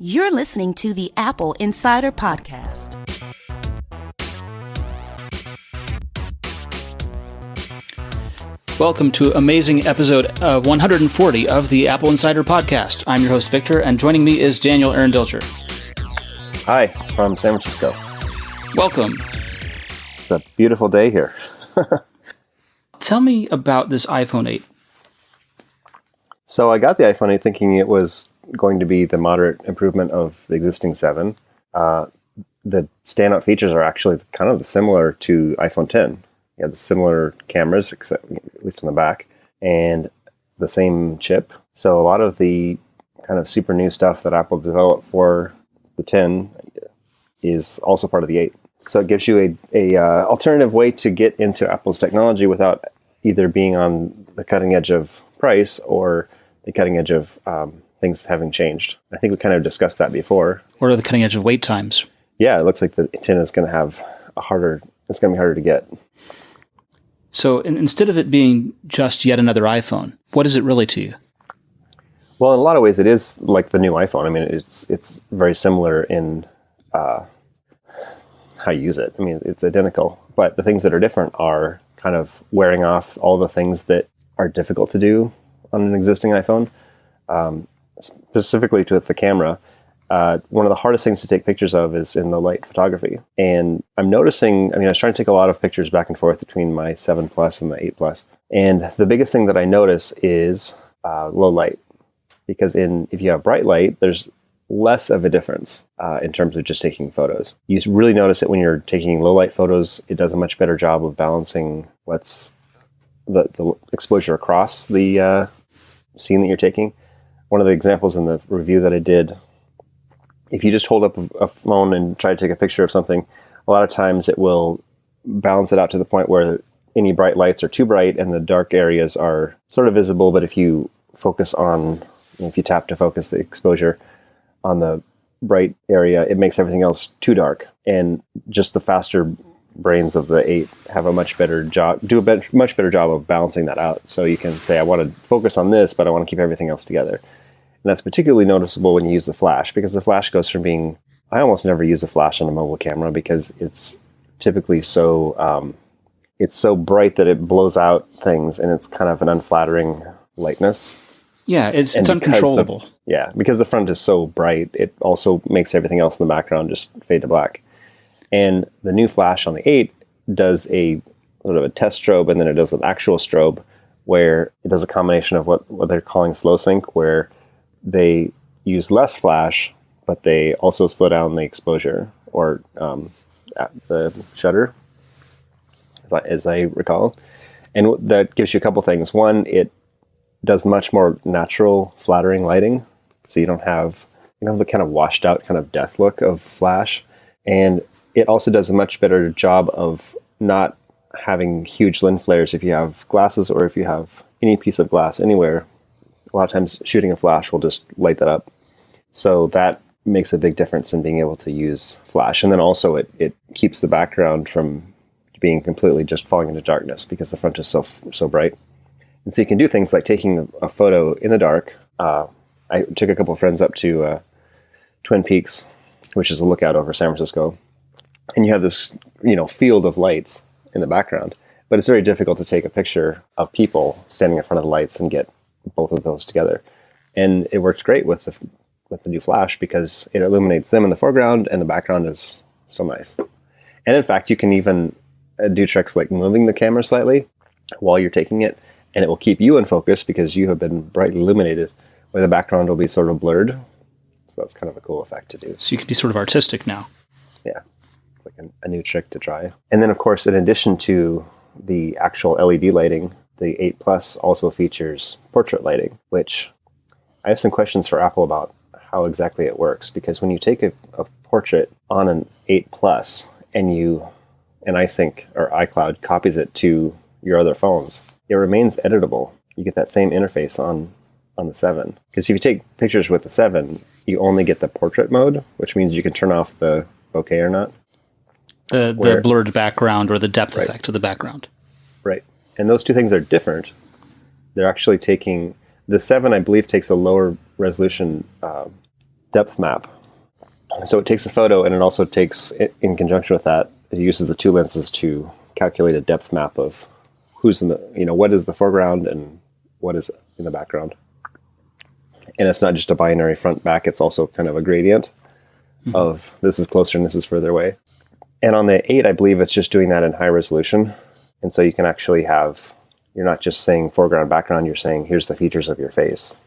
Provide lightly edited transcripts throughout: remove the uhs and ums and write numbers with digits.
You're listening to the Apple Insider Podcast. Welcome to amazing episode 140 of the Apple Insider Podcast. I'm your host, Victor, and joining me is Daniel Arendilcher. Hi, from San Francisco. Welcome. It's a beautiful day here. Tell me about this iPhone 8. So I got the iPhone 8 thinking it was going to be the moderate improvement of the existing 7. The standout features are actually kind of similar to iPhone 10. You have the similar cameras, except at least on the back, and the same chip. So a lot of the kind of super new stuff that Apple developed for the 10 is also part of the 8. So it gives you a alternative way to get into Apple's technology without either being on the cutting edge of price or the cutting edge of things having changed. I think we kind of discussed that before. What are the cutting edge of wait times? Yeah, it looks like the 10 is going to have it's going to be harder to get. So instead of it being just yet another iPhone, what is it really to you? Well, in a lot of ways, it is like the new iPhone. I mean, it's very similar in how you use it. I mean, it's identical, but the things that are different are kind of wearing off all the things that are difficult to do on an existing iPhone. Specifically with the camera, one of the hardest things to take pictures of is in the light photography. And I'm noticing, I was trying to take a lot of pictures back and forth between my 7 Plus and the 8 Plus. And the biggest thing that I notice is low light. Because if you have bright light, there's less of a difference in terms of just taking photos. You really notice it when you're taking low light photos. It does a much better job of balancing what's the exposure across the scene that you're taking. One of the examples in the review that I did, if you just hold up a phone and try to take a picture of something, a lot of times it will balance it out to the point where any bright lights are too bright and the dark areas are sort of visible. But if you if you tap to focus the exposure on the bright area, it makes everything else too dark. And just the faster brains of the 8 have a much better job, much better job of balancing that out. So you can say, I want to focus on this, but I want to keep everything else together. And that's particularly noticeable when you use the flash, because the flash goes from being, I almost never use the flash on a mobile camera because it's typically it's so bright that it blows out things, and it's kind of an unflattering lightness. Yeah, it's uncontrollable. Because the front is so bright, it also makes everything else in the background just fade to black. And the new flash on the 8 does a sort of a test strobe, and then it does an actual strobe where it does a combination of what they're calling slow sync, where they use less flash, but they also slow down the exposure or the shutter, as I recall. And that gives you a couple things. One, it does much more natural, flattering lighting, so you don't have the kind of washed out kind of death look of flash. And it also does a much better job of not having huge lens flares if you have glasses or if you have any piece of glass anywhere. A lot of times shooting a flash will just light that up. So that makes a big difference in being able to use flash. And then also it keeps the background from being completely just falling into darkness because the front is so bright. And so you can do things like taking a photo in the dark. I took a couple of friends up to Twin Peaks, which is a lookout over San Francisco. And you have this, field of lights in the background. But it's very difficult to take a picture of people standing in front of the lights and get both of those together. And it works great with the new flash because it illuminates them in the foreground and the background is still nice. And in fact, you can even do tricks like moving the camera slightly while you're taking it, and it will keep you in focus because you have been brightly illuminated, where the background will be sort of blurred. So that's kind of a cool effect to do. So you can be sort of artistic now. Yeah, it's like a new trick to try. And then, of course, in addition to the actual LED lighting, the 8 Plus also features portrait lighting, which I have some questions for Apple about how exactly it works. Because when you take a portrait on an 8 Plus and iSync or iCloud copies it to your other phones, it remains editable. You get that same interface on the 7. Because if you take pictures with the 7, you only get the portrait mode, which means you can turn off the bokeh or not. The blurred background or the depth effect of the background. Right. And those two things are different. They're actually taking, the 7, I believe, takes a lower resolution depth map. So it takes a photo, and it also takes, in conjunction with that, it uses the two lenses to calculate a depth map of who's in the, what is the foreground and what is in the background. And it's not just a binary front back, it's also kind of a gradient of this is closer and this is further away. And on the 8, I believe it's just doing that in high resolution. And so you can actually have, you're not just saying foreground, background, you're saying here's the features of your face.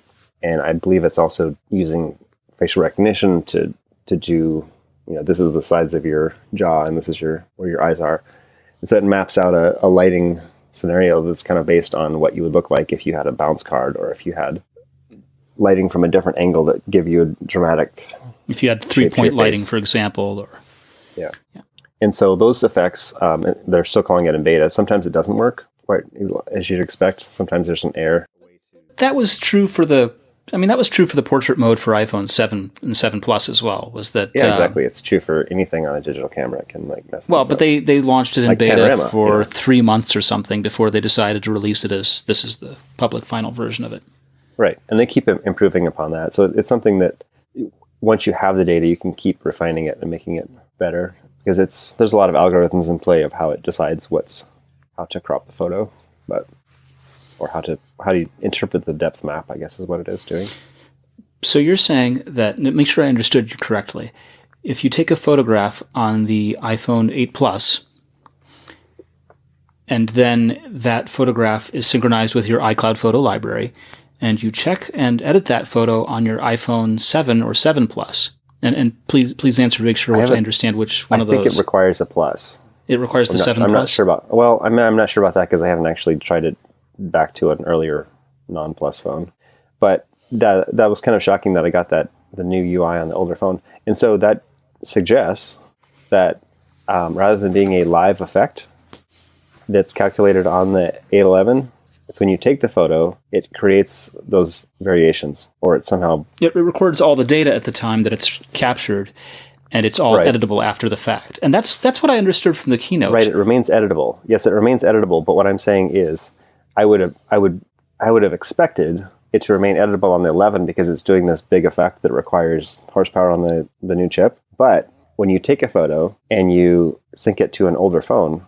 And I believe it's also using facial recognition to do, this is the sides of your jaw and this is where your eyes are. And so it maps out a lighting scenario that's kind of based on what you would look like if you had a bounce card or if you had lighting from a different angle that give you a dramatic... If you had 3-point lighting, for example. Or Yeah. And so those effects, they're still calling it in beta. Sometimes it doesn't work quite as you'd expect. Sometimes there's an error. That was true for the portrait mode for iPhone 7 and 7 Plus as well. Was that? Yeah, exactly. It's true for anything on a digital camera. It can mess. Well, but they launched it in beta Panorama, for 3 months or something before they decided to release it as this is the public final version of it. Right, and they keep improving upon that. So it's something that once you have the data, you can keep refining it and making it better. Because there's a lot of algorithms in play of how it decides how to crop the photo, or how do you interpret the depth map, I guess is what it is doing. So you're saying that, make sure I understood you correctly, if you take a photograph on the iPhone 8 Plus, and then that photograph is synchronized with your iCloud photo library, and you check and edit that photo on your iPhone 7 or 7 Plus, and please answer to make sure I understand which one of those. I think it requires a plus. It requires the 7 Plus? I'm not sure about... Well, I'm not sure about that because I haven't actually tried it back to an earlier non-Plus phone. But that was kind of shocking that I got the new UI on the older phone. And so that suggests that rather than being a live effect that's calculated on the 811, it's when you take the photo, it creates those variations, or it somehow... It records all the data at the time that it's captured, and it's all editable after the fact. And that's what I understood from the keynote. Right, it remains editable. Yes, it remains editable, but what I'm saying is I would have expected it to remain editable on the 11 because it's doing this big effect that requires horsepower on the new chip. But when you take a photo and you sync it to an older phone,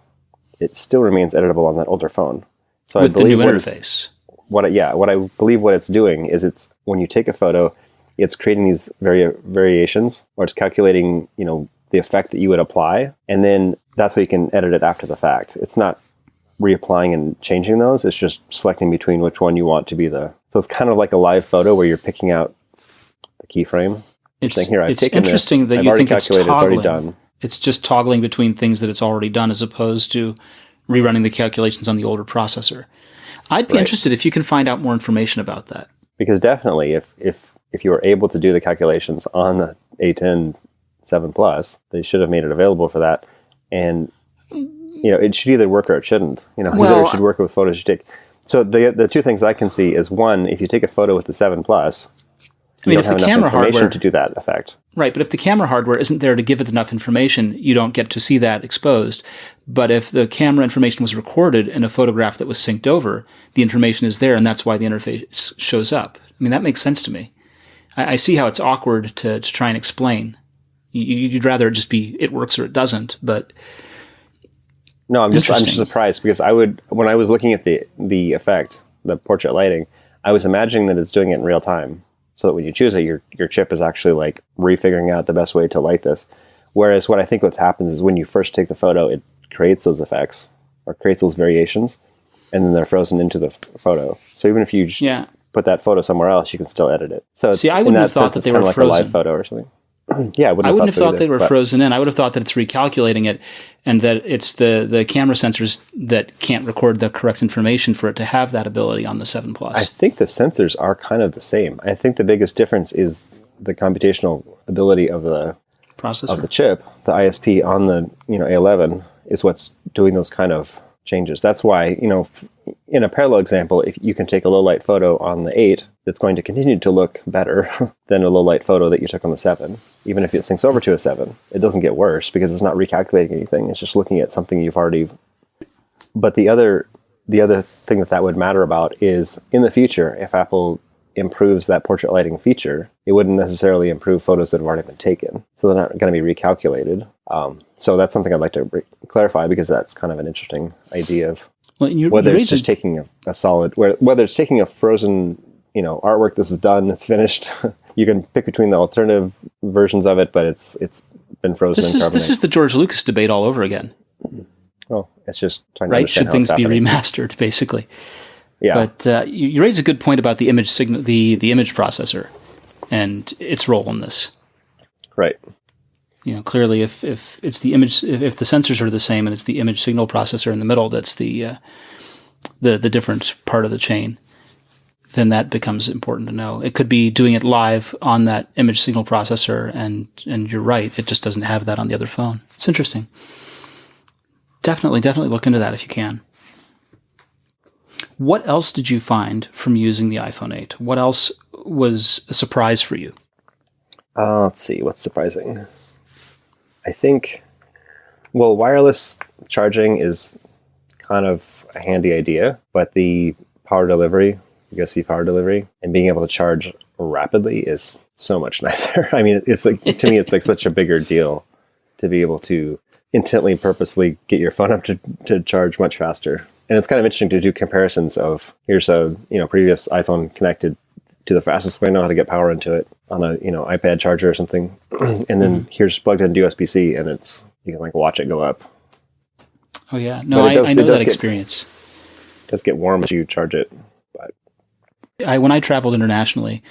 it still remains editable on that older phone. So with the new interface. What I believe what it's doing is it's when you take a photo, it's creating these variations, or it's calculating, the effect that you would apply, and then that's how you can edit it after the fact. It's not reapplying and changing those. It's just selecting between which one you want to be so it's kind of like a live photo where you're picking out the keyframe. It's interesting that you think it's toggling. It's already done. It's just toggling between things that it's already done as opposed to rerunning the calculations on the older processor. I'd be interested if you can find out more information about that. Because definitely, if you were able to do the calculations on the A10 7 Plus, they should have made it available for that. And it should either work or it shouldn't. Either it should work with photos you take. So the two things I can see is, one, if you take a photo with the 7 Plus, you don't have enough information to do that effect. Right, but if the camera hardware isn't there to give it enough information, you don't get to see that exposed. But if the camera information was recorded in a photograph that was synced over, the information is there, and that's why the interface shows up. I mean, that makes sense to me. I see how it's awkward to try and explain. You'd rather it just be it works or it doesn't, but... No, I'm just surprised because when I was looking at the effect, the portrait lighting, I was imagining that it's doing it in real time. So that when you choose it, your chip is actually like refiguring out the best way to light this. Whereas what I think what's happened is when you first take the photo, it creates those effects or creates those variations, and then they're frozen into the photo. So even if you put that photo somewhere else, you can still edit it. So I wouldn't have thought that they were like frozen. A live photo or something. Yeah, I wouldn't have thought they were frozen in. I would have thought that it's recalculating it, and that it's the camera sensors that can't record the correct information for it to have that ability on the 7 Plus. I think the sensors are kind of the same. I think the biggest difference is the computational ability of the processor of the chip. The ISP on the A11 is what's doing those kind of changes. That's why in a parallel example, if you can take a low light photo on the 8 that's going to continue to look better than a low light photo that you took on the 7. Even if it syncs over to a 7, it doesn't get worse because it's not recalculating anything. It's just looking at something you've already... But the other thing that would matter about is in the future, if Apple improves that portrait lighting feature, it wouldn't necessarily improve photos that have already been taken. So they're not going to be recalculated. So that's something I'd like to clarify, because that's kind of an interesting idea of whether it's just taking a solid, whether it's taking a frozen, artwork. This is done, it's finished. You can pick between the alternative versions of it, but it's been frozen in carbonate. This is the George Lucas debate all over again. Well, it's just trying to understand Should things be remastered, basically? Yeah. But you raise a good point about the image signal, the image processor, and its role in this. Right. Clearly, if it's the image, if the sensors are the same, and it's the image signal processor in the middle that's the different part of the chain, then that becomes important to know. It could be doing it live on that image signal processor, and you're right, it just doesn't have that on the other phone. It's interesting. Definitely look into that if you can. What else did you find from using the iPhone 8? What else was a surprise for you? Let's see, what's surprising? I think, wireless charging is kind of a handy idea, but the power delivery, USB power delivery, and being able to charge rapidly is so much nicer. I mean, it's like, to me, it's like such a bigger deal to be able to intently, purposely get your phone up to charge much faster. And it's kind of interesting to do comparisons of, here's a previous iPhone connected to the fastest way I know how to get power into it on a iPad charger or something, and then here's plugged into USB-C, and you can watch it go up. Oh yeah, no, I know that experience. It does get warm as you charge it. But when I traveled internationally,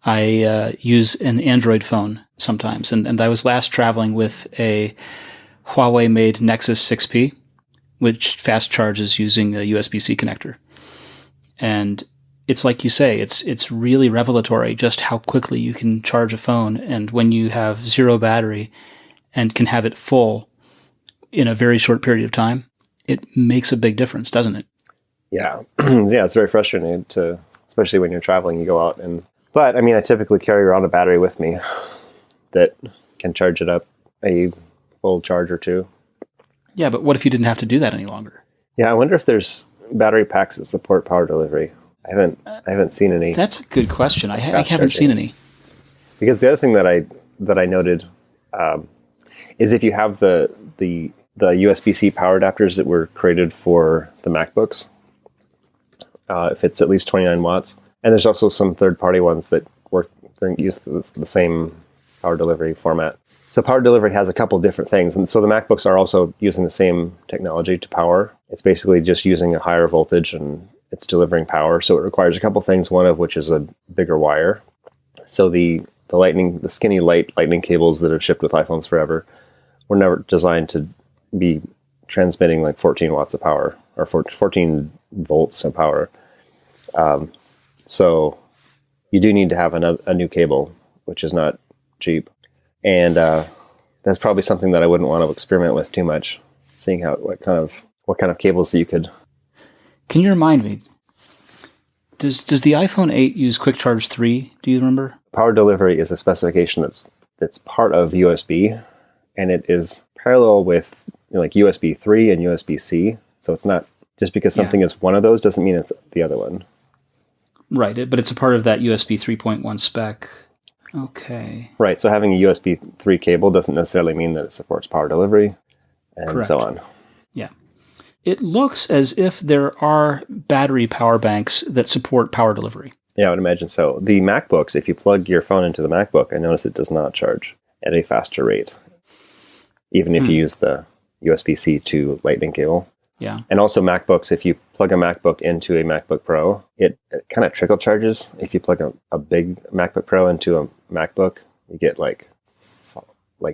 I use an Android phone sometimes, and I was last traveling with a Huawei-made Nexus 6P, which fast charges using a USB-C connector. And it's like you say, it's really revelatory just how quickly you can charge a phone, and when you have zero battery and can have it full in a very short period of time, it makes a big difference, doesn't it? Yeah. Yeah, it's very frustrating especially when you're traveling, you go out but I mean, I typically carry around a battery with me that can charge it up a full charge or two. Yeah, but what if you didn't have to do that any longer? Yeah, I wonder if there's battery packs that support power delivery. I haven't seen any. That's a good question. I haven't seen any. Because the other thing that I noted is if you have the USB-C power adapters that were created for the MacBooks, if it's at least 29 watts, and there's also some third-party ones that use the same power delivery format. So power delivery has a couple different things, and so the MacBooks are also using the same technology to power. It's basically just using a higher voltage and it's delivering power, so it requires a couple things, one of which is a bigger wire. So the skinny light lightning cables that have shipped with iPhones forever were never designed to be transmitting 14 watts of power, or 14 volts of power. So you do need to have a new cable, which is not cheap. And that's probably something that I wouldn't want to experiment with too much, seeing what kind of cables you could. Can you remind me, does the iPhone 8 use Quick Charge 3? Do you remember? Power delivery is a specification that's part of USB, and it is parallel with USB 3 and USB-C. So it's not just because something is one of those doesn't mean it's the other one. Right, but it's a part of that USB 3.1 spec. Okay. Right, so having a USB 3 cable doesn't necessarily mean that it supports power delivery, and Correct. So on. Yeah. It looks as if there are battery power banks that support power delivery. Yeah, I would imagine so. The MacBooks, if you plug your phone into the MacBook, I notice it does not charge at a faster rate, even if you use the USB-C to Lightning cable. Yeah. And also MacBooks, if you plug a MacBook into a MacBook Pro, it kind of trickle charges. If you plug a big MacBook Pro into a MacBook, you get like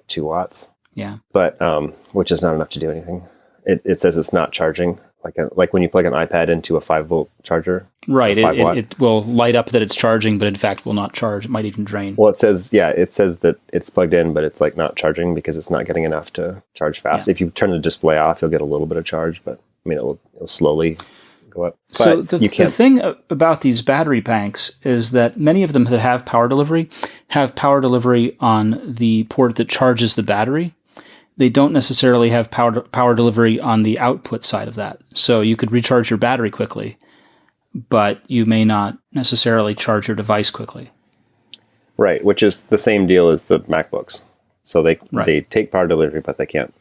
2 watts. Yeah. But which is not enough to do anything. It says it's not charging, like when you plug an iPad into a 5-volt charger. Right. It will light up that it's charging, but in fact will not charge. It might even drain. Well, it says that it's plugged in, but it's not charging because it's not getting enough to charge fast. Yeah. If you turn the display off, you'll get a little bit of charge, but I mean, it'll slowly go up. But so the thing about these battery banks is that many of them that have power delivery on the port that charges the battery. They don't necessarily have power delivery on the output side of that. So you could recharge your battery quickly, but you may not necessarily charge your device quickly. Right, which is the same deal as the MacBooks. So they take power delivery, but they can't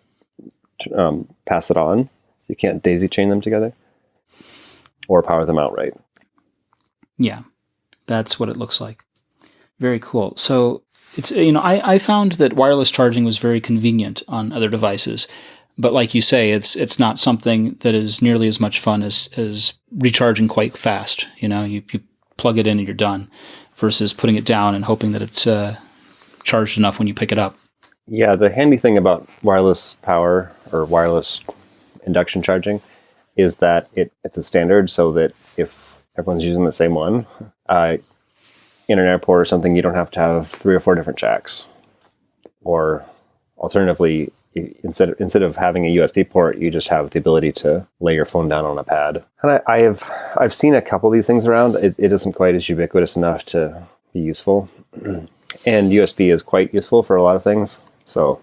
pass it on. So you can't daisy chain them together or power them outright. Yeah, that's what it looks like. Very cool. So it's, I found that wireless charging was very convenient on other devices, but like you say, it's not something that is nearly as much fun as recharging quite fast. You plug it in and you're done, versus putting it down and hoping that it's charged enough when you pick it up. Yeah, the handy thing about wireless power or wireless induction charging is that it's a standard, so that if everyone's using the same one, in an airport or something, you don't have to have 3 or 4 different jacks. Or alternatively, instead of having a USB port, you just have the ability to lay your phone down on a pad. And I've seen a couple of these things around. It isn't quite as ubiquitous enough to be useful. And USB is quite useful for a lot of things. So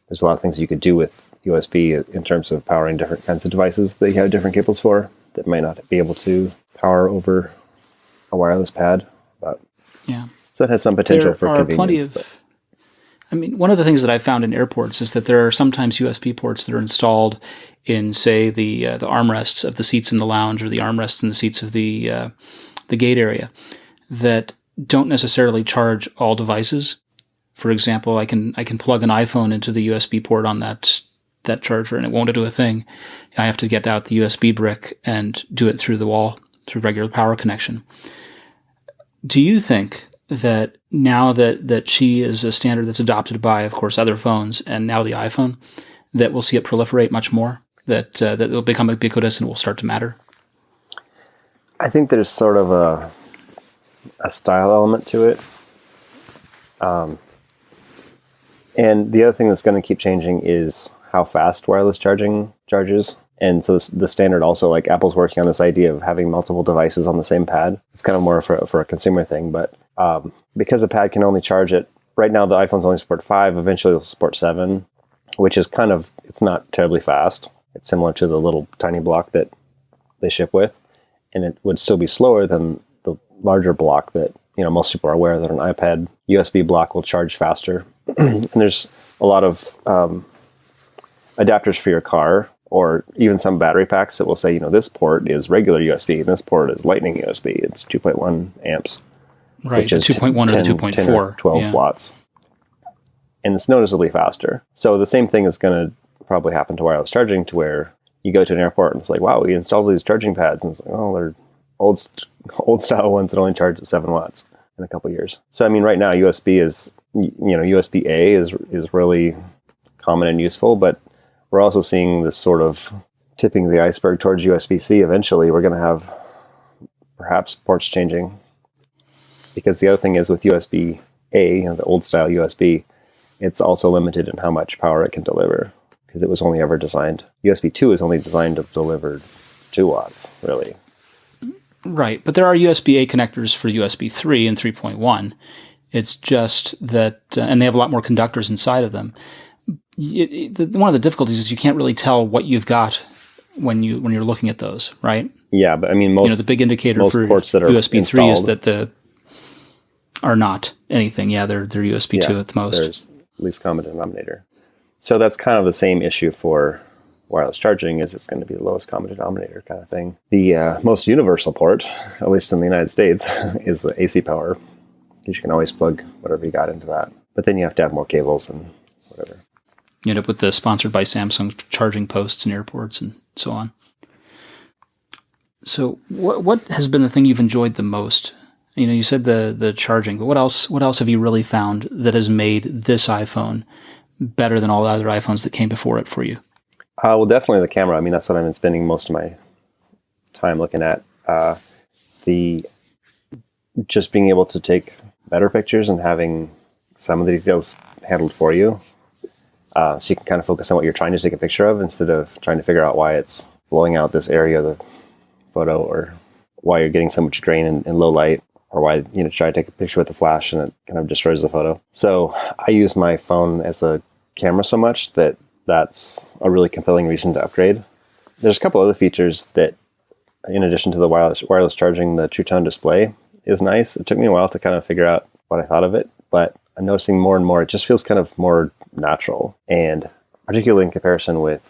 there's a lot of things you could do with USB in terms of powering different kinds of devices that you have different cables for that might not be able to power over a wireless pad. But yeah, so it has some potential for convenience. One of the things that I've found in airports is that there are sometimes USB ports that are installed in, say, the armrests of the seats in the lounge or the armrests in the seats of the gate area that don't necessarily charge all devices. For example, I can plug an iPhone into the USB port on that charger and it won't do a thing. I have to get out the USB brick and do it through the wall, through regular power connection. Do you think that now that Qi is a standard that's adopted by, of course, other phones and now the iPhone, that we'll see it proliferate much more, that it'll become ubiquitous and will start to matter? I think there's sort of a style element to it. And the other thing that's going to keep changing is how fast wireless charging charges. And so the standard also, like Apple's working on this idea of having multiple devices on the same pad. It's kind of more for a consumer thing, but because a pad can only charge it, right now the iPhones only support 5, eventually it'll support 7, which is it's not terribly fast. It's similar to the little tiny block that they ship with, and it would still be slower than the larger block that, most people are aware that an iPad USB block will charge faster. And there's a lot of adapters for your car, or even some battery packs that will say, this port is regular USB and this port is Lightning USB. It's 2.1 amps. Right, which is 2.1 or the 2.4. 10 or 12 watts. And it's noticeably faster. So the same thing is going to probably happen to wireless charging, to where you go to an airport and it's like, wow, we installed these charging pads. And it's like, oh, they're old style ones that only charge at 7 watts in a couple of years. So, right now USB is, USB-A is really common and useful, but we're also seeing this sort of tipping the iceberg towards USB-C. Eventually, we're going to have perhaps ports changing. Because the other thing is with USB-A, the old style USB, it's also limited in how much power it can deliver. Because it was only ever designed, USB-2 is only designed to deliver 2 watts, really. Right, but there are USB-A connectors for USB 3 and 3.1. It's just that, and they have a lot more conductors inside of them. One of the difficulties is you can't really tell what you've got when you're looking at those, right? Yeah, but most the big indicator for ports that are USB 3 installed, is that are not anything. Yeah, they're USB 2 at the most. There's least common denominator. So that's kind of the same issue for wireless charging, is it's going to be the lowest common denominator kind of thing. The most universal port, at least in the United States, is the AC power. You can always plug whatever you got into that. But then you have to have more cables and whatever. You end up with the sponsored by Samsung charging posts in airports and so on. So what has been the thing you've enjoyed the most? You said the charging, but what else have you really found that has made this iPhone better than all the other iPhones that came before it for you? Well, definitely the camera. That's what I've been spending most of my time looking at. Just being able to take better pictures and having some of the details handled for you. So you can kind of focus on what you're trying to take a picture of instead of trying to figure out why it's blowing out this area of the photo, or why you're getting so much grain in low light, or why try to take a picture with a flash and it kind of destroys the photo. So I use my phone as a camera so much that's a really compelling reason to upgrade. There's a couple other features that in addition to the wireless charging, the True Tone display is nice. It took me a while to kind of figure out what I thought of it, but I'm noticing more and more, it just feels kind of more natural. And particularly in comparison with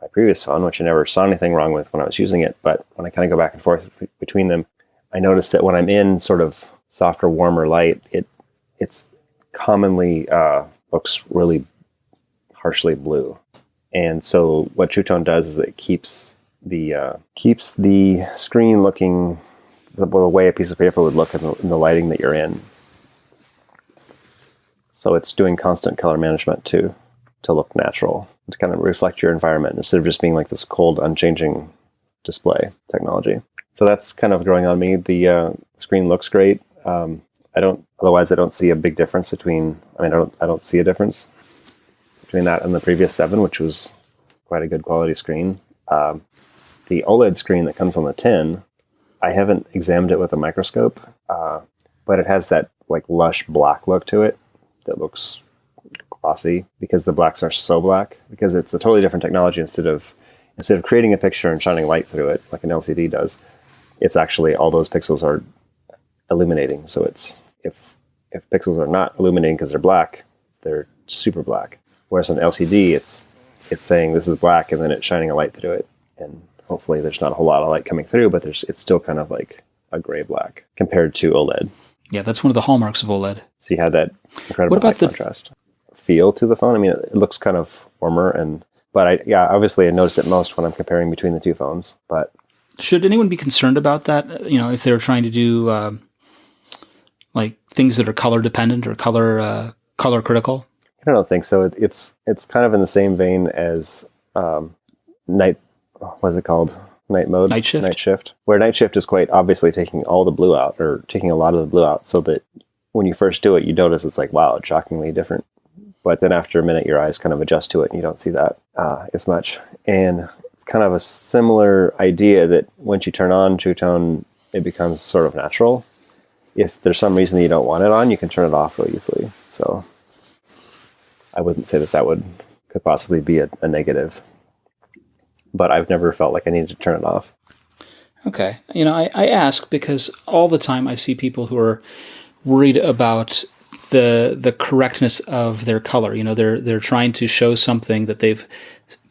my previous phone, which I never saw anything wrong with when I was using it, but when I kind of go back and forth between them, I noticed that when I'm in sort of softer, warmer light, it's commonly looks really harshly blue. And so what True Tone does is it keeps the screen looking the way a piece of paper would look in the lighting that you're in. So it's doing constant color management to look natural, to kind of reflect your environment instead of just being like this cold, unchanging display technology. So that's kind of growing on me. The screen looks great. I don't see a big difference between. I don't see a difference between that and the previous 7, which was quite a good quality screen. The OLED screen that comes on the 10, I haven't examined it with a microscope, but it has that like lush black look to it that looks glossy because the blacks are so black, because it's a totally different technology. Instead of creating a picture and shining light through it like an LCD does, it's actually all those pixels are illuminating. So it's if pixels are not illuminating because they're black, they're super black. Whereas on LCD, it's saying this is black and then it's shining a light through it, and hopefully there's not a whole lot of light coming through, but it's still kind of like a gray black compared to OLED. Yeah, that's one of the hallmarks of OLED. So you have that incredible high contrast feel to the phone. I mean, it looks kind of warmer, but obviously I notice it most when I'm comparing between the two phones. But should anyone be concerned about that? If they're trying to do like things that are color dependent or color critical? I don't think so. It's kind of in the same vein as night. What's it called? Night mode. Night shift. Night shift. Where night shift is quite obviously taking all the blue out, or taking a lot of the blue out, so that when you first do it, you notice it's like, wow, it's shockingly different. But then after a minute, your eyes kind of adjust to it, and you don't see that as much. And it's kind of a similar idea that once you turn on True Tone, it becomes sort of natural. If there's some reason that you don't want it on, you can turn it off really easily. So I wouldn't say that could possibly be a negative. But I've never felt like I needed to turn it off. Okay. I ask because all the time I see people who are worried about the correctness of their color. They're trying to show something that they've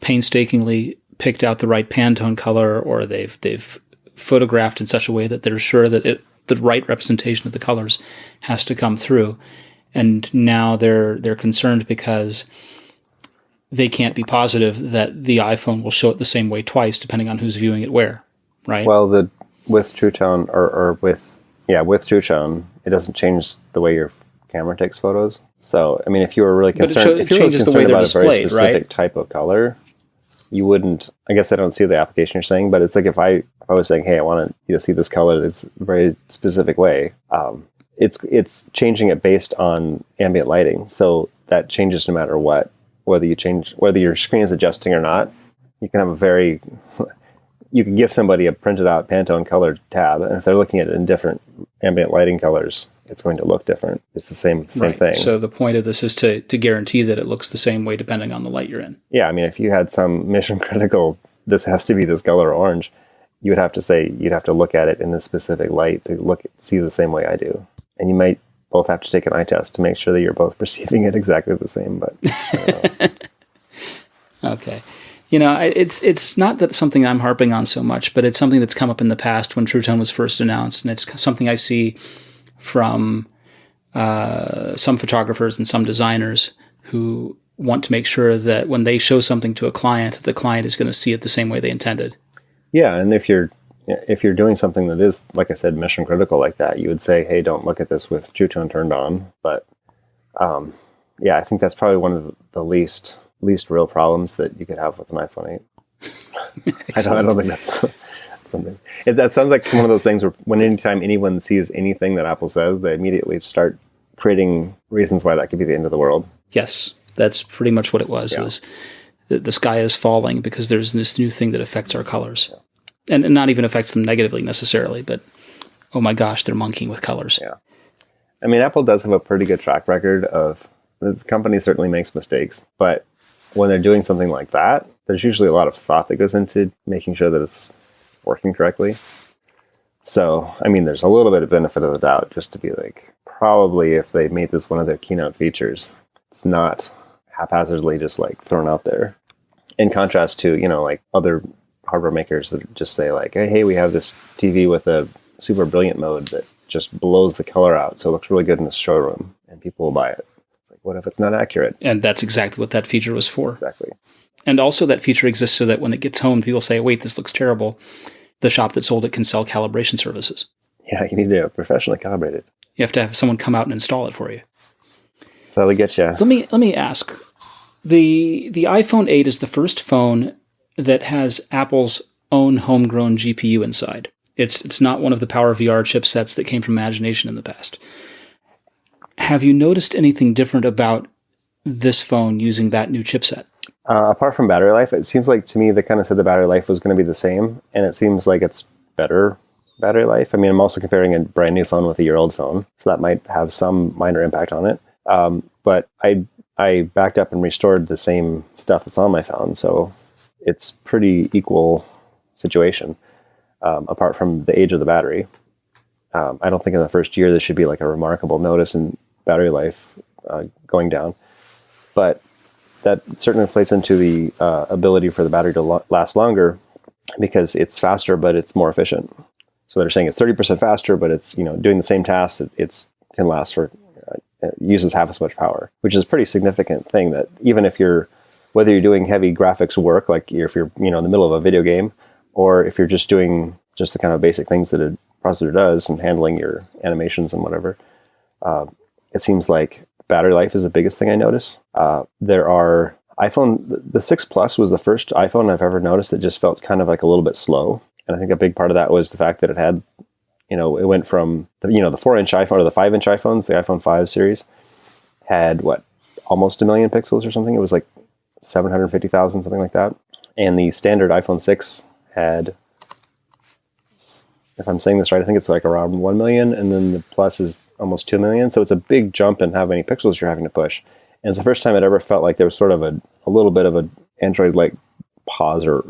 painstakingly picked out the right Pantone color, or they've photographed in such a way that they're sure that the right representation of the colors has to come through. And now they're concerned because they can't be positive that the iPhone will show it the same way twice, depending on who's viewing it where, right? Well, with True Tone with True Tone, it doesn't change the way your camera takes photos. So, I mean, if you were really concerned, it changes the way they're displayed, about a very specific right? type of color, you wouldn't. I guess I don't see the application you're saying, but it's like if I was saying, hey, I want you to see this color, it's a very specific way. It's changing it based on ambient lighting, so that changes no matter what. Whether your screen is adjusting or not, you can have you can give somebody a printed out Pantone color tab, and if they're looking at it in different ambient lighting colors, it's going to look different. It's the same thing. So the point of this is to guarantee that it looks the same way depending on the light you're in. Yeah, I mean, if you had some mission critical, this has to be this color orange, you'd have to look at it in this specific light to see the same way I do, and you might both have to take an eye test to make sure that you're both perceiving it exactly the same. But okay, it's not that something I'm harping on so much, but it's something that's come up in the past when True Tone was first announced, and it's something I see from some photographers and some designers who want to make sure that when they show something to a client, the client is going to see it the same way they intended. Yeah, and if you're doing something that is, like I said, mission critical like that, you would say, hey, don't look at this with True Tone turned on. But I think that's probably one of the least real problems that you could have with an iPhone 8. I don't think that's something. That sounds like one of those things where anytime anyone sees anything that Apple says, they immediately start creating reasons why that could be the end of the world. Yes, that's pretty much what it was. Yeah. It was the sky is falling because there's this new thing that affects our colors. Yeah. And not even affects them negatively necessarily, but oh my gosh, they're monkeying with colors. Yeah. I mean, Apple does have a pretty good track record of, the company certainly makes mistakes, but when they're doing something like that, there's usually a lot of thought that goes into making sure that it's working correctly. So, I mean, there's a little bit of benefit of the doubt just to be like, probably if they made this one of their keynote features, it's not haphazardly just like thrown out there. In contrast to, like other hardware makers that just say like, hey, we have this TV with a super brilliant mode that just blows the color out, so it looks really good in the showroom, and people will buy it. It's like, what if it's not accurate? And that's exactly what that feature was for. Exactly. And also that feature exists so that when it gets home, people say, wait, this looks terrible. The shop that sold it can sell calibration services. Yeah, you need to professionally calibrate it. You have to have someone come out and install it for you. So they get you. Let me ask. The iPhone 8 is the first phone that has Apple's own homegrown GPU inside. It's not one of the PowerVR chipsets that came from Imagination in the past. Have you noticed anything different about this phone using that new chipset? Apart from battery life, it seems like to me they kind of said the battery life was going to be the same, and it seems like it's better battery life. I mean, I'm also comparing a brand new phone with a year-old phone, so that might have some minor impact on it. But I backed up and restored the same stuff that's on my phone, so it's pretty equal situation, apart from the age of the battery. I don't think in the first year there should be like a remarkable notice in battery life going down, but that certainly plays into the ability for the battery to last longer because it's faster, but it's more efficient. So they're saying it's 30% faster, but it's doing the same tasks. It can last for it uses half as much power, which is a pretty significant thing. That even if whether you're doing heavy graphics work, like if you're in the middle of a video game, or if you're just doing just the kind of basic things that a processor does and handling your animations and whatever, it seems like battery life is the biggest thing I notice. There are the 6 Plus was the first iPhone I've ever noticed that just felt kind of like a little bit slow. And I think a big part of that was the fact that it had, it went from the 4-inch iPhone or the 5-inch iPhones, the iPhone 5 series had almost 1 million pixels or something. It was like 750,000, something like that. And the standard iPhone 6 had, if I'm saying this right, I think it's like around 1 million, and then the Plus is almost 2 million. So it's a big jump in how many pixels you're having to push. And it's the first time it ever felt like there was sort of a little bit of an Android-like pause or,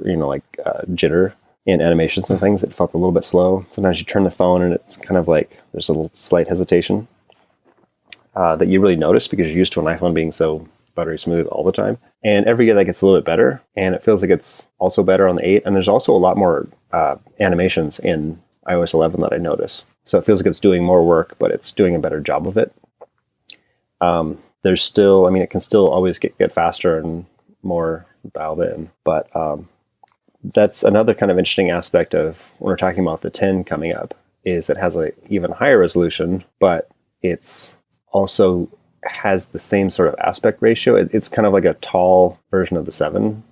jitter in animations and things. It felt a little bit slow. Sometimes you turn the phone and it's kind of like there's a little slight hesitation that you really notice because you're used to an iPhone being so buttery smooth all the time. And every year that gets a little bit better, and it feels like it's also better on the 8. And there's also a lot more animations in iOS 11 that I notice. So it feels like it's doing more work, but it's doing a better job of it. There's still, it can still always get faster and more dialed in, but that's another kind of interesting aspect of when we're talking about the 10 coming up, is it has an even higher resolution, but it's also has the same sort of aspect ratio. It's kind of like a tall version of the 7.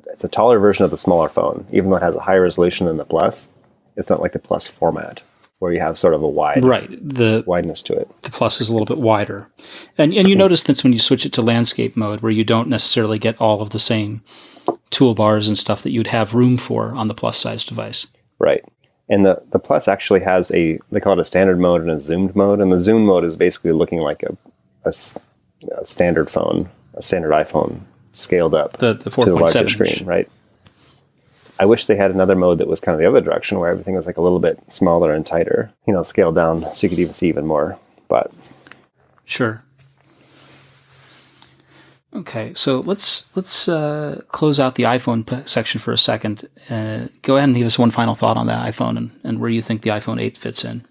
It's a taller version of the smaller phone, even though it has a higher resolution than the Plus. It's not like the Plus format, where you have sort of a wideness to it. The Plus is a little bit wider. And you notice this when you switch it to landscape mode, where you don't necessarily get all of the same toolbars and stuff that you'd have room for on the Plus size device. Right. And the Plus actually has they call it a standard mode and a zoomed mode. And the zoom mode is basically looking like a standard phone, a standard iPhone scaled up the 4.7 screen, right? I wish they had another mode that was kind of the other direction, where everything was like a little bit smaller and tighter, scaled down so you could even see even more. But sure. Okay, so let's close out the iPhone section for a second. Go ahead and give us one final thought on the iPhone and where you think the iPhone 8 fits in.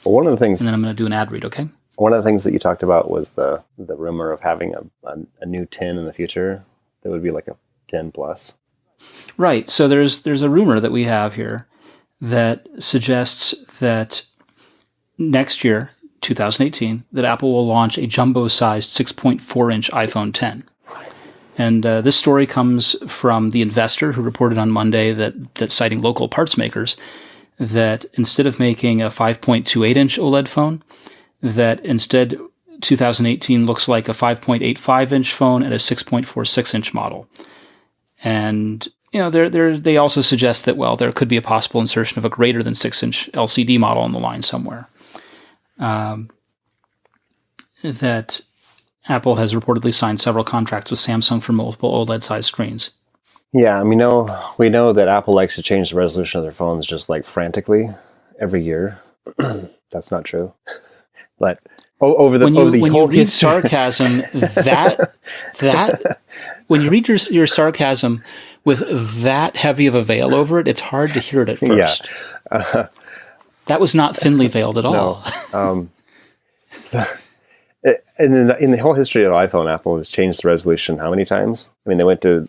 Well, one of the things, and then I'm going to do an ad read, okay? One of the things that you talked about was the rumor of having a new 10 in the future that would be like a 10 Plus. Right. So there's a rumor that we have here that suggests that next year, 2018, that Apple will launch a jumbo-sized 6.4-inch iPhone 10. And this story comes from The Investor, who reported on Monday that citing local parts makers, that instead of making a 5.28-inch OLED phone, that instead 2018 looks like a 5.85-inch phone and a 6.46-inch model. And they also suggest that, well, there could be a possible insertion of a greater than 6-inch LCD model on the line somewhere. That Apple has reportedly signed several contracts with Samsung for multiple OLED-sized screens. Yeah, and we know that Apple likes to change the resolution of their phones just like frantically every year. That's not true. But over the whole when you read history, sarcasm, that when you read your sarcasm with that heavy of a veil over it, it's hard to hear it at first. Yeah. That was not thinly veiled at all. No. So, in the whole history of iPhone, Apple has changed the resolution how many times? I mean, they went to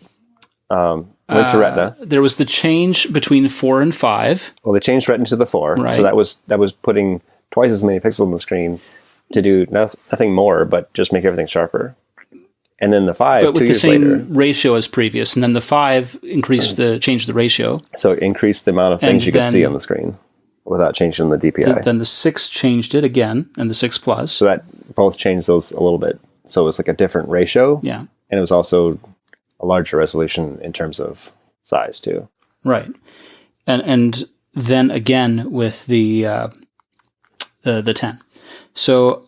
Retina. There was the change between 4 and 5. Well, they changed Retina to the 4, right. So that was putting twice as many pixels on the screen to do nothing more but just make everything sharper. And then the 5, but with 2 the years same later, ratio as previous, and then the 5 changed the ratio. So it increased the amount of things you could see on the screen without changing the DPI. Then the 6 changed it again, and the 6 Plus. So that both changed those a little bit. So it was like a different ratio. Yeah. And it was also a larger resolution in terms of size too. Right. And then again with the 10. So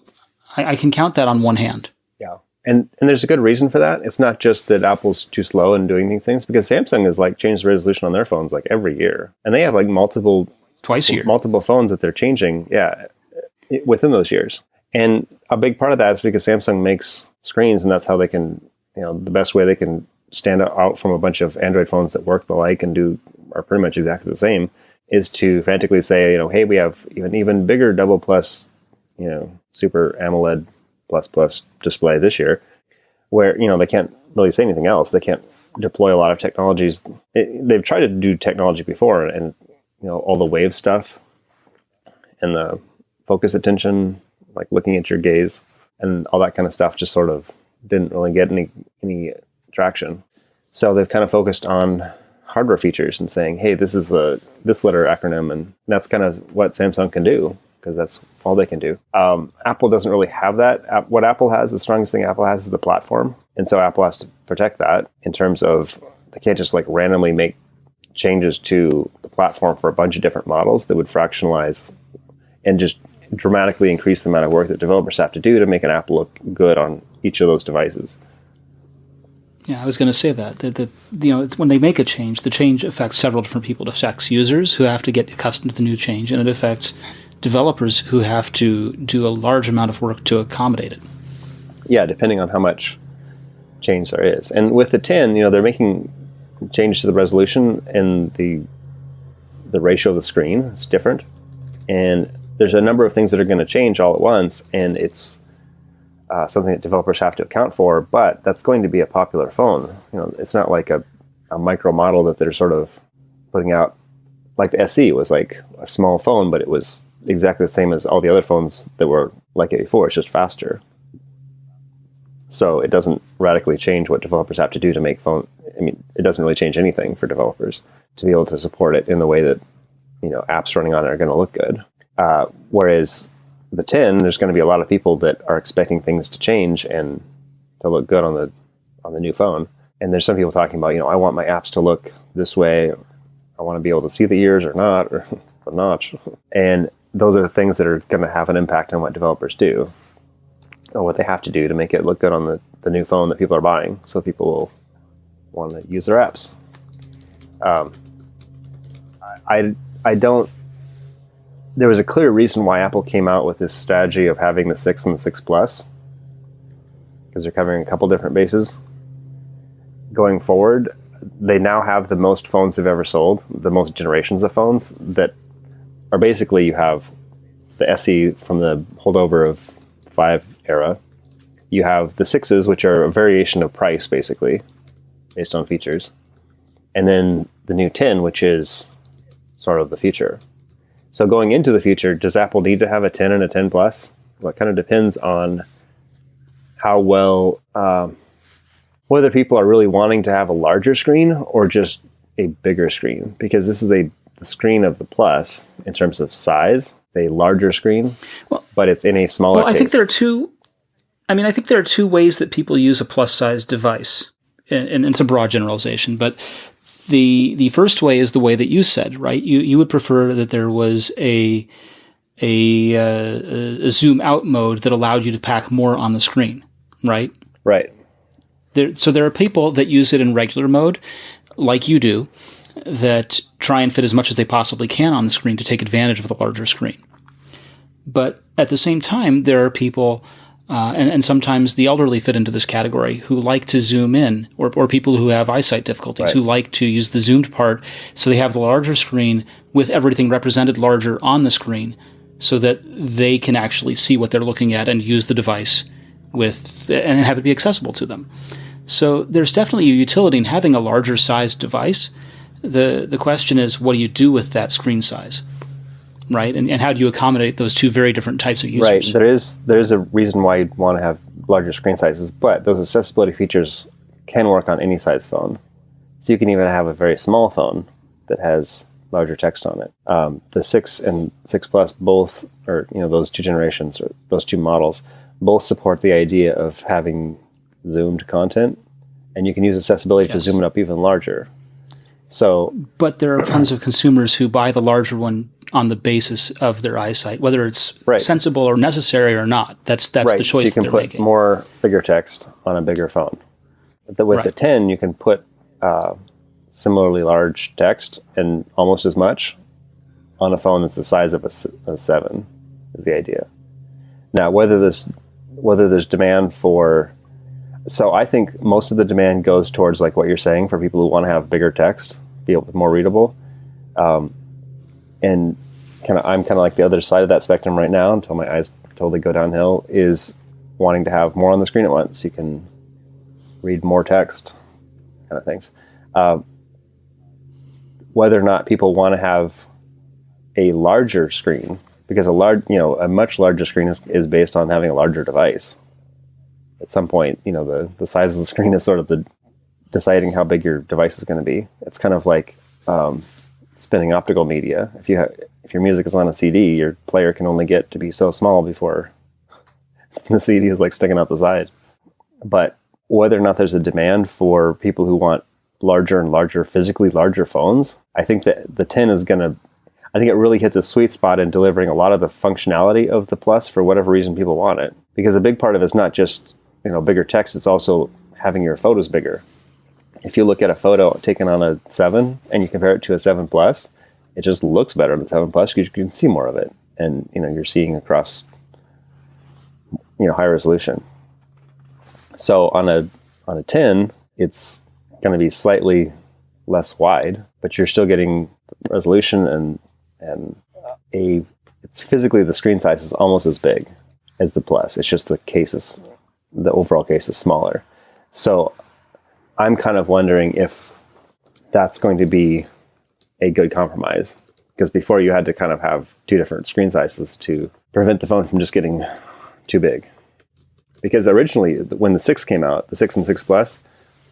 I can count that on one hand. Yeah. And there's a good reason for that. It's not just that Apple's too slow in doing these things, because Samsung has like changed the resolution on their phones like every year. And they have like twice a year. Multiple phones that they're changing, within those years. And a big part of that is because Samsung makes screens, and that's how they can, the best way they can stand out from a bunch of Android phones that work the like and are pretty much exactly the same, is to frantically say, hey, we have an even bigger double plus, super AMOLED plus display this year, where, they can't really say anything else. They can't deploy a lot of technologies. They've tried to do technology before, and, all the wave stuff and the focus attention, like looking at your gaze and all that kind of stuff just sort of didn't really get any traction. So they've kind of focused on hardware features and saying, hey, this is this letter acronym, and that's kind of what Samsung can do, because that's all they can do. Apple doesn't really have that. What Apple has, the strongest thing Apple has, is the platform. And so Apple has to protect that in terms of they can't just like randomly make changes to the platform for a bunch of different models that would fractionalize and just dramatically increase the amount of work that developers have to do to make an app look good on each of those devices. Yeah, I was going to say that. It's when they make a change, the change affects several different people. It affects users who have to get accustomed to the new change, and it affects developers who have to do a large amount of work to accommodate it. Yeah, depending on how much change there is. And with the 10, they're making changes to the resolution and the ratio of the screen. It's different. And there's a number of things that are going to change all at once, and it's something that developers have to account for, but that's going to be a popular phone. It's not like a micro model that they're sort of putting out. Like the SE was like a small phone, but it was exactly the same as all the other phones that were like it before. It's just faster. So it doesn't radically change what developers have to do to make phone. I mean, it doesn't really change anything for developers to be able to support it in the way that, apps running on it are going to look good. Whereas the 10, there's going to be a lot of people that are expecting things to change and to look good on the new phone. And there's some people talking about, I want my apps to look this way. I want to be able to see the ears or not, or the notch. And those are the things that are going to have an impact on what developers do, or what they have to do to make it look good on the new phone that people are buying, so people will want to use their apps. There was a clear reason why Apple came out with this strategy of having the 6 and the 6 Plus, because they're covering a couple different bases. Going forward, they now have the most phones they've ever sold, the most generations of phones that are basically, you have the SE from the holdover of 5 era. You have the 6s, which are a variation of price, basically, based on features. And then the new 10, which is sort of the future. So going into the future, does Apple need to have a 10 and a 10 Plus? Well, it kind of depends on how well, whether people are really wanting to have a larger screen or just a bigger screen. Because this is the screen of the Plus in terms of size, a larger screen, but it's in a smaller case. I think there are two ways that people use a plus-size device, and it's a broad generalization, but the first way is the way that you said, right? You would prefer that there was a zoom out mode that allowed you to pack more on the screen, right? Right. So there are people that use it in regular mode, like you do, that try and fit as much as they possibly can on the screen to take advantage of the larger screen. But at the same time, there are people, and sometimes the elderly fit into this category, who like to zoom in, or people who have eyesight difficulties, who like to use the zoomed part, so they have the larger screen with everything represented larger on the screen, so that they can actually see what they're looking at and use the device and have it be accessible to them. So there's definitely a utility in having a larger sized device. The question is, what do you do with that screen size? Right, and how do you accommodate those two very different types of users? Right, there's a reason why you'd want to have larger screen sizes, but those accessibility features can work on any size phone. So you can even have a very small phone that has larger text on it. The 6 and 6 Plus both, or those two generations, or those two models, both support the idea of having zoomed content, and you can use accessibility to zoom it up even larger. But there are tons of consumers who buy the larger one on the basis of their eyesight, whether it's sensible or necessary or not. That's the choice so you can they're put making. more bigger text on a bigger phone. With the 10, you can put similarly large text and almost as much on a phone that's the size of a 7 is the idea. Now, whether there's demand for... So I think most of the demand goes towards, like what you're saying, for people who want to have bigger text, be more readable. And I'm kind of like the other side of that spectrum right now, until my eyes totally go downhill, is wanting to have more on the screen at once. You can read more text, kind of things. Whether or not people want to have a larger screen, because a much larger screen is based on having a larger device. At some point, the size of the screen is sort of deciding how big your device is going to be. It's kind of like spinning optical media. If your music is on a CD, your player can only get to be so small before the CD is like sticking out the side. But whether or not there's a demand for people who want larger and larger, physically larger phones, I think that the 10 is going to... I think it really hits a sweet spot in delivering a lot of the functionality of the Plus for whatever reason people want it. Because a big part of it's not just bigger text, it's also having your photos bigger. If you look at a photo taken on a 7 and you compare it to a 7 Plus, it just looks better than 7 Plus because you can see more of it. And, you're seeing across, high resolution. So on a 10, it's going to be slightly less wide, but you're still getting resolution and it's physically, the screen size is almost as big as the Plus. It's just the overall case is smaller. So I'm kind of wondering if that's going to be a good compromise, because before you had to kind of have two different screen sizes to prevent the phone from just getting too big. Because originally, when the 6 came out, the 6 and 6 Plus,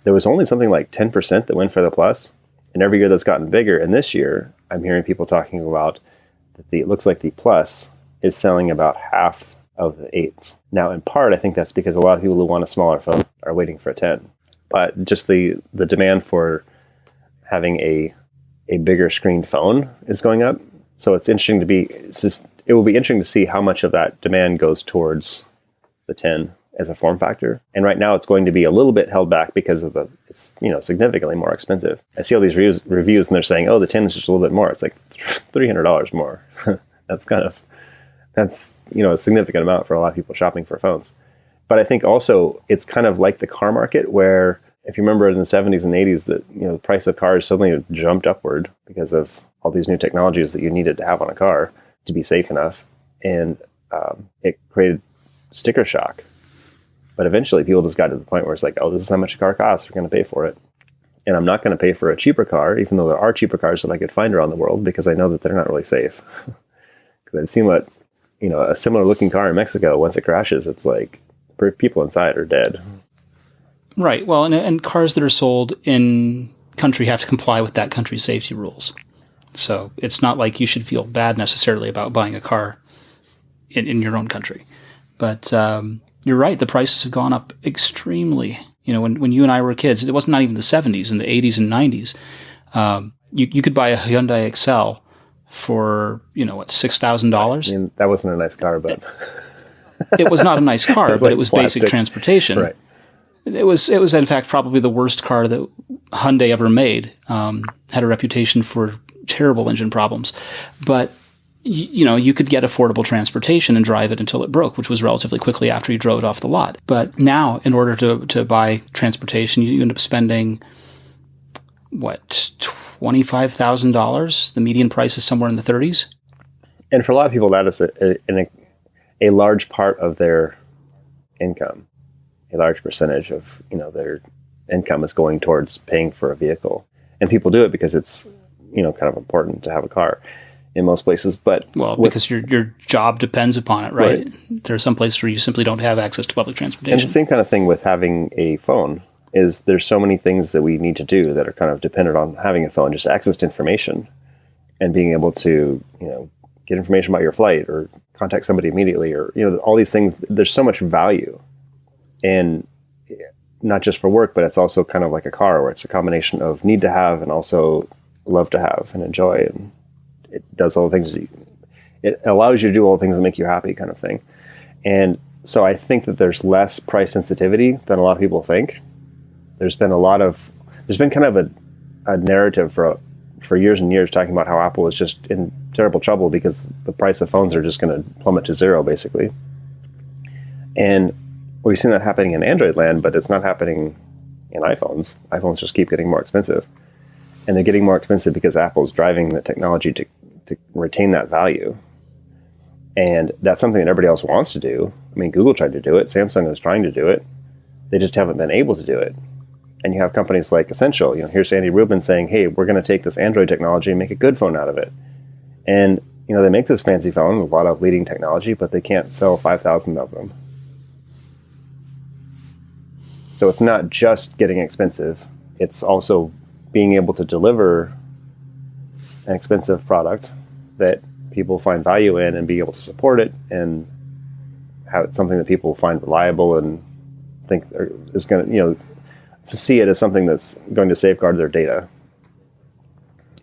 there was only something like 10% that went for the Plus, and every year that's gotten bigger. And this year, I'm hearing people talking about that it looks like the Plus is selling about half of the 8s. Now, in part, I think that's because a lot of people who want a smaller phone are waiting for a 10. But just the demand for having a bigger screen phone is going up. So it's interesting it will be interesting to see how much of that demand goes towards the 10 as a form factor. And right now it's going to be a little bit held back because of it's significantly more expensive. I see all these reviews and they're saying, oh, the 10 is just a little bit more. It's like $300 more. That's a significant amount for a lot of people shopping for phones. But I think also it's kind of like the car market, where if you remember in the 70s and 80s that the price of cars suddenly jumped upward because of all these new technologies that you needed to have on a car to be safe enough, and it created sticker shock. But eventually people just got to the point where it's like, oh, this is how much a car costs, we're going to pay for it. And I'm not going to pay for a cheaper car, even though there are cheaper cars that I could find around the world, because I know that they're not really safe. Because I've seen a similar looking car in Mexico, once it crashes, it's like people inside are dead. Right. Well, and cars that are sold in country have to comply with that country's safety rules. So it's not like you should feel bad necessarily about buying a car in your own country. But you're right. The prices have gone up extremely. When you and I were kids, it wasn't not even the 70s, in the 80s and 90s. You could buy a Hyundai Excel for, $6,000? I mean, that wasn't a nice car, but... It was not a nice car, but it was plastic. Basic transportation. Right. It was in fact probably the worst car that Hyundai ever made. Had a reputation for terrible engine problems. But, you could get affordable transportation and drive it until it broke, which was relatively quickly after you drove it off the lot. But now, in order to buy transportation, you end up spending, $25,000? The median price is somewhere in the 30s. And for a lot of people, that is a large part of their income. A large percentage of their income is going towards paying for a vehicle, and people do it because it's kind of important to have a car in most places. But because your job depends upon it, right? There are some places where you simply don't have access to public transportation. And it's the same kind of thing with having a phone. Is there's so many things that we need to do that are kind of dependent on having a phone, just access to information and being able to get information about your flight or contact somebody immediately, or all these things. There's so much value. And not just for work, but it's also kind of like a car where it's a combination of need to have and also love to have and enjoy. And it does all the things, it allows you to do all the things that make you happy, kind of thing. And so I think that there's less price sensitivity than a lot of people think. There's been kind of a narrative for years and years talking about how Apple is just in terrible trouble because the price of phones are just going to plummet to zero, basically. And we've seen that happening in Android land, but it's not happening in iPhones. iPhones just keep getting more expensive. And they're getting more expensive because Apple's driving the technology to retain that value. And that's something that everybody else wants to do. I mean, Google tried to do it. Samsung is trying to do it. They just haven't been able to do it. And you have companies like Essential. Here's Andy Rubin saying, hey, we're going to take this Android technology and make a good phone out of it. And, they make this fancy phone with a lot of leading technology, but they can't sell 5,000 of them. So it's not just getting expensive. It's also being able to deliver an expensive product that people find value in and be able to support it and have it something that people find reliable and think is going to, to see it as something that's going to safeguard their data.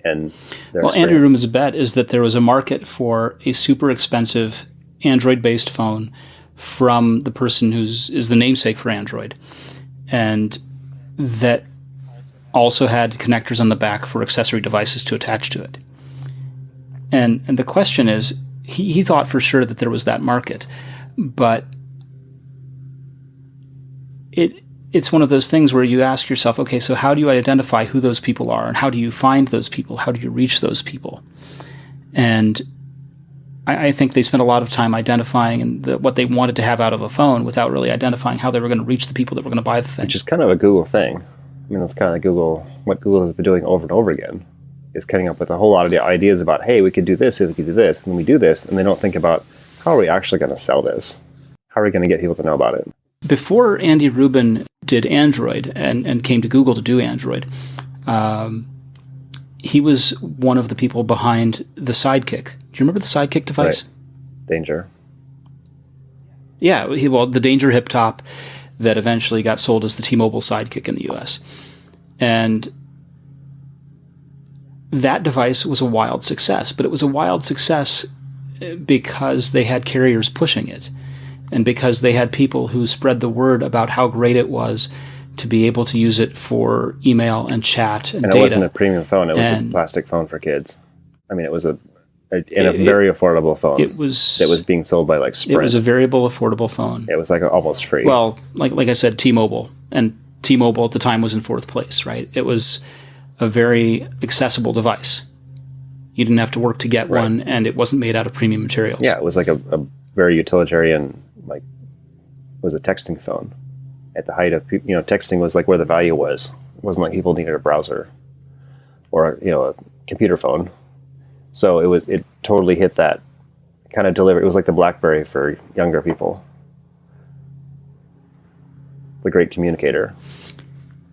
And Andrew Rubin's bet is that there was a market for a super expensive Android-based phone from the person is the namesake for Android, and that also had connectors on the back for accessory devices to attach to it. And the question is, he thought for sure that there was that market, but it's one of those things where you ask yourself, okay, so how do you identify who those people are, and how do you find those people? How do you reach those people? And I think they spent a lot of time identifying what they wanted to have out of a phone without really identifying how they were going to reach the people that were going to buy the thing. Which is kind of a Google thing. I mean, it's kind of what Google has been doing over and over again, is coming up with a whole lot of the ideas about, hey, we could do this, we could do this, and then we do this, and they don't think about, how are we actually going to sell this? How are we going to get people to know about it? Before Andy Rubin did Android and came to Google to do Android, he was one of the people behind the Sidekick. Do you remember the Sidekick device? Right. Danger. Yeah, the Danger hip top that eventually got sold as the T-Mobile Sidekick in the US. And that device was a wild success, but it was a wild success because they had carriers pushing it, and because they had people who spread the word about how great it was to be able to use it for email and chat and data. And it wasn't a premium phone. It was a plastic phone for kids. I mean, it was a very affordable phone. That was being sold by like Sprint. It was a variable, affordable phone. It was like almost free. Well, like I said, T-Mobile. And T-Mobile at the time was in fourth place, right? It was a very accessible device. You didn't have to work to get one, and it wasn't made out of premium materials. Yeah, it was like a very utilitarian, it was a texting phone. At the height of, texting was like where the value was. It wasn't like people needed a browser or, a computer phone. So it totally hit that kind of delivery. It was like the BlackBerry for younger people. The great communicator.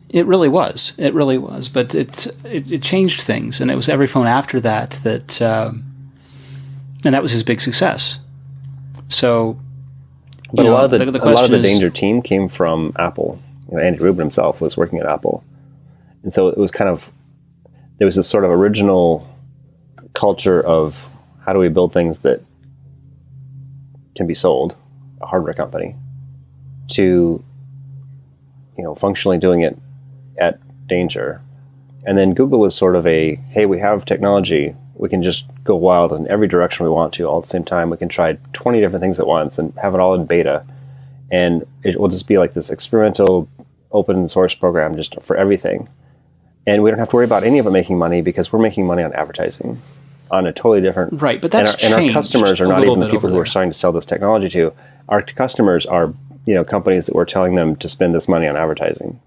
It really was. It really was. But it changed things, and it was every phone after that and that was his big success. So, but a lot of the Danger team came from Apple. Andy Rubin himself was working at Apple, and so it was there was this sort of original culture of how do we build things that can be sold, a hardware company, to functionally doing it at Danger And then Google is sort of a, hey, we have technology. We can just go wild in every direction we want to all at the same time. We can try 20 different things at once and have it all in beta. And it will just be like this experimental open source program just for everything. And we don't have to worry about any of it making money because we're making money on advertising on a totally different... Right, but that's and our customers are not even the people who are starting to sell this technology to. Our customers are, companies that we're telling them to spend this money on advertising.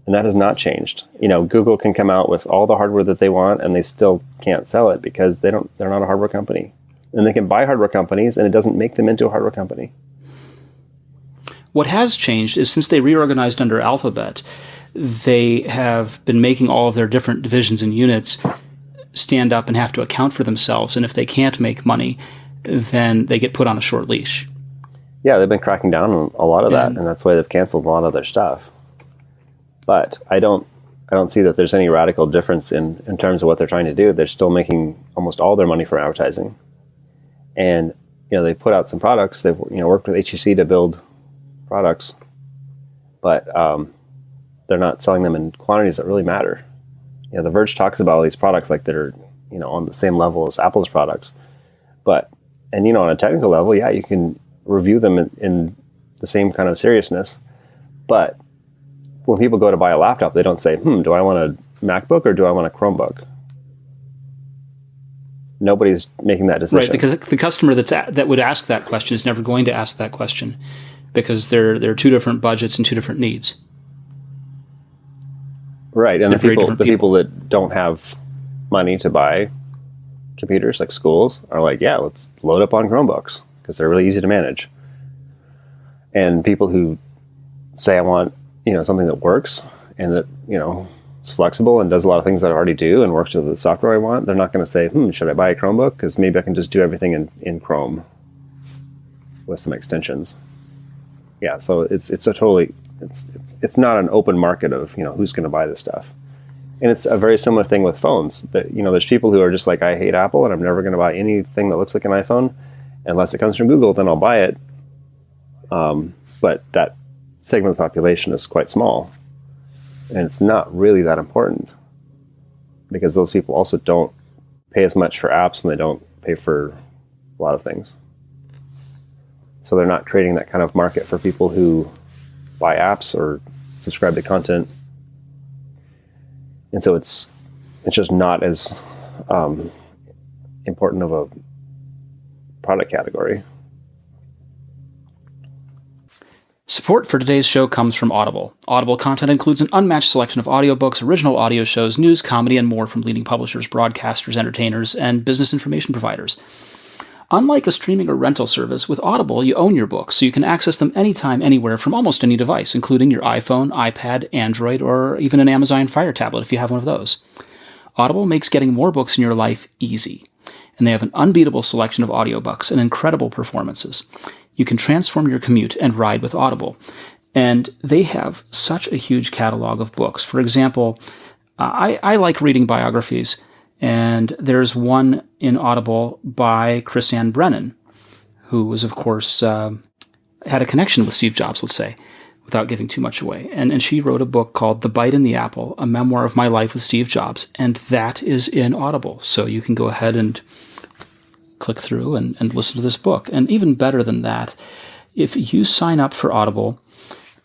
And that has not changed. Google can come out with all the hardware that they want and they still can't sell it because they're not a hardware company. And they can buy hardware companies and it doesn't make them into a hardware company. What has changed is since they reorganized under Alphabet, they have been making all of their different divisions and units stand up and have to account for themselves. And if they can't make money, then they get put on a short leash. Yeah, they've been cracking down on a lot of that, and that's why they've canceled a lot of their stuff. But I don't see that there's any radical difference in terms of what they're trying to do. They're still making almost all their money from advertising. And, they put out some products. They've, worked with HTC to build products, but they're not selling them in quantities that really matter. The Verge talks about all these products like they're, on the same level as Apple's products. But, and, on a technical level, yeah, you can review them in the same kind of seriousness. But when people go to buy a laptop, they don't say, do I want a MacBook or do I want a Chromebook? Nobody's making that decision. Right, because the customer that would ask that question is never going to ask that question because there are two different budgets and two different needs. Right, and the people that don't have money to buy computers, like schools, are like, yeah, let's load up on Chromebooks because they're really easy to manage. And people who say, I want, something that works and that, it's flexible and does a lot of things that I already do and works with the software I want, they're not going to say, should I buy a Chromebook? Because maybe I can just do everything in Chrome with some extensions. Yeah, so it's not an open market of, who's going to buy this stuff. And it's a very similar thing with phones. That there's people who are just like, I hate Apple and I'm never going to buy anything that looks like an iPhone unless it comes from Google, then I'll buy it. But that segment of the population is quite small. And it's not really that important because those people also don't pay as much for apps and they don't pay for a lot of things. So they're not creating that kind of market for people who buy apps or subscribe to content. And so it's just not as important of a product category. Support for today's show comes from Audible. Audible content includes an unmatched selection of audiobooks, original audio shows, news, comedy, and more from leading publishers, broadcasters, entertainers, and business information providers. Unlike a streaming or rental service, with Audible, you own your books, so you can access them anytime, anywhere, from almost any device, including your iPhone, iPad, Android, or even an Amazon Fire tablet if you have one of those. Audible makes getting more books in your life easy, and they have an unbeatable selection of audiobooks and incredible performances. You can transform your commute and ride with Audible. And they have such a huge catalog of books. For example, I like reading biographies, and there's one in Audible by Chris Ann Brennan, who was, of course, had a connection with Steve Jobs, let's say, without giving too much away. And she wrote a book called The Bite in the Apple, a memoir of my life with Steve Jobs, and that is in Audible. So you can go ahead and click through and listen to this book. And even better than that, if you sign up for Audible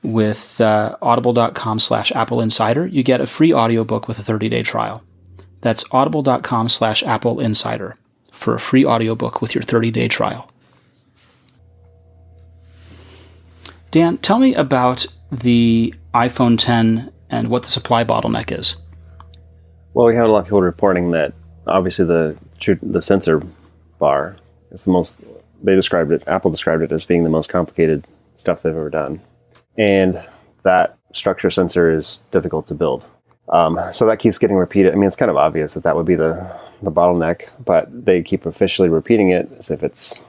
with audible.com/AppleInsider, you get a free audiobook with a 30-day trial. That's audible.com/AppleInsider for a free audiobook with your 30-day trial. Dan, tell me about the iPhone 10 and what the supply bottleneck is. Well, we had a lot of people reporting that obviously the sensor bar is the most, Apple described it as being the most complicated stuff they've ever done. And that structure sensor is difficult to build. So that keeps getting repeated. I mean, it's kind of obvious that would be the bottleneck, but they keep officially repeating it as if it's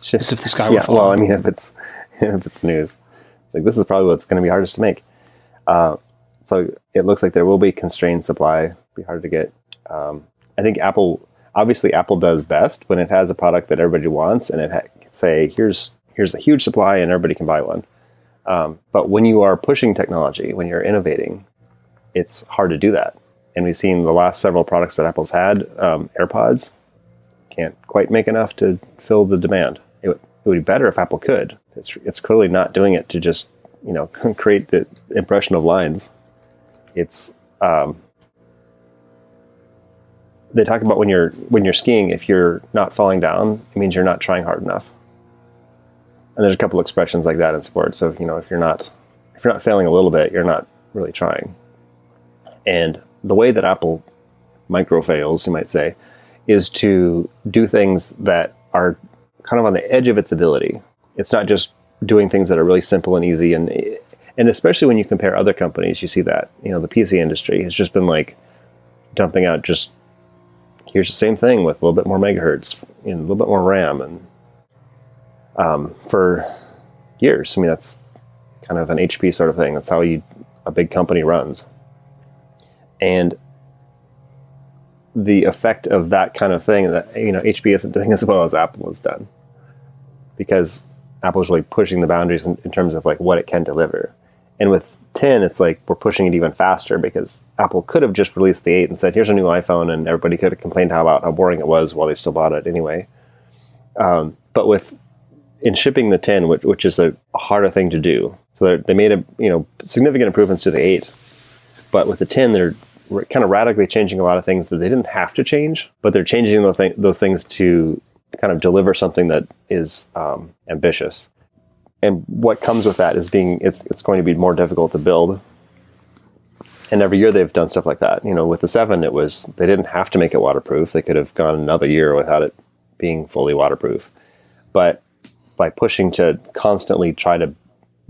just, as if the sky were falling. Well, I mean, if it's news, like this is probably what's going to be hardest to make. So it looks like there will be constrained supply, be hard to get. I think Apple does best when it has a product that everybody wants, and it say, here's a huge supply and everybody can buy one. But when you are pushing technology, when you're innovating, it's hard to do that. And we've seen the last several products that Apple's had, AirPods, can't quite make enough to fill the demand. It would be better if Apple could. It's clearly not doing it to just, create the impression of lines. It's they talk about when you're skiing, if you're not falling down, it means you're not trying hard enough. And there's a couple expressions like that in sports. So, if you're not failing a little bit, you're not really trying. And the way that Apple micro fails, you might say, is to do things that are kind of on the edge of its ability. It's not just doing things that are really simple and easy. And especially when you compare other companies, you see that, the PC industry has just been like dumping out just, here's the same thing with a little bit more megahertz and a little bit more RAM. And for years, that's kind of an HP sort of thing. That's how a big company runs. And the effect of that kind of thing that, HP isn't doing as well as Apple has done, because Apple's really pushing the boundaries in terms of like what it can deliver. And with 10, it's like we're pushing it even faster, because Apple could have just released the 8 and said, here's a new iPhone, and everybody could have complained about how boring it was while they still bought it anyway. But in shipping the 10, which is a harder thing to do, so they made significant improvements to the 8. But with the 10, they're kind of radically changing a lot of ththings that they didn't have to change, but they're changing those things to kind of deliver something that is ambitious. And what comes with that is it's going to be more difficult to build. And every year they've done stuff like that. With the 7, they didn't have to make it waterproof. They could have gone another year without it being fully waterproof. But by pushing to constantly try to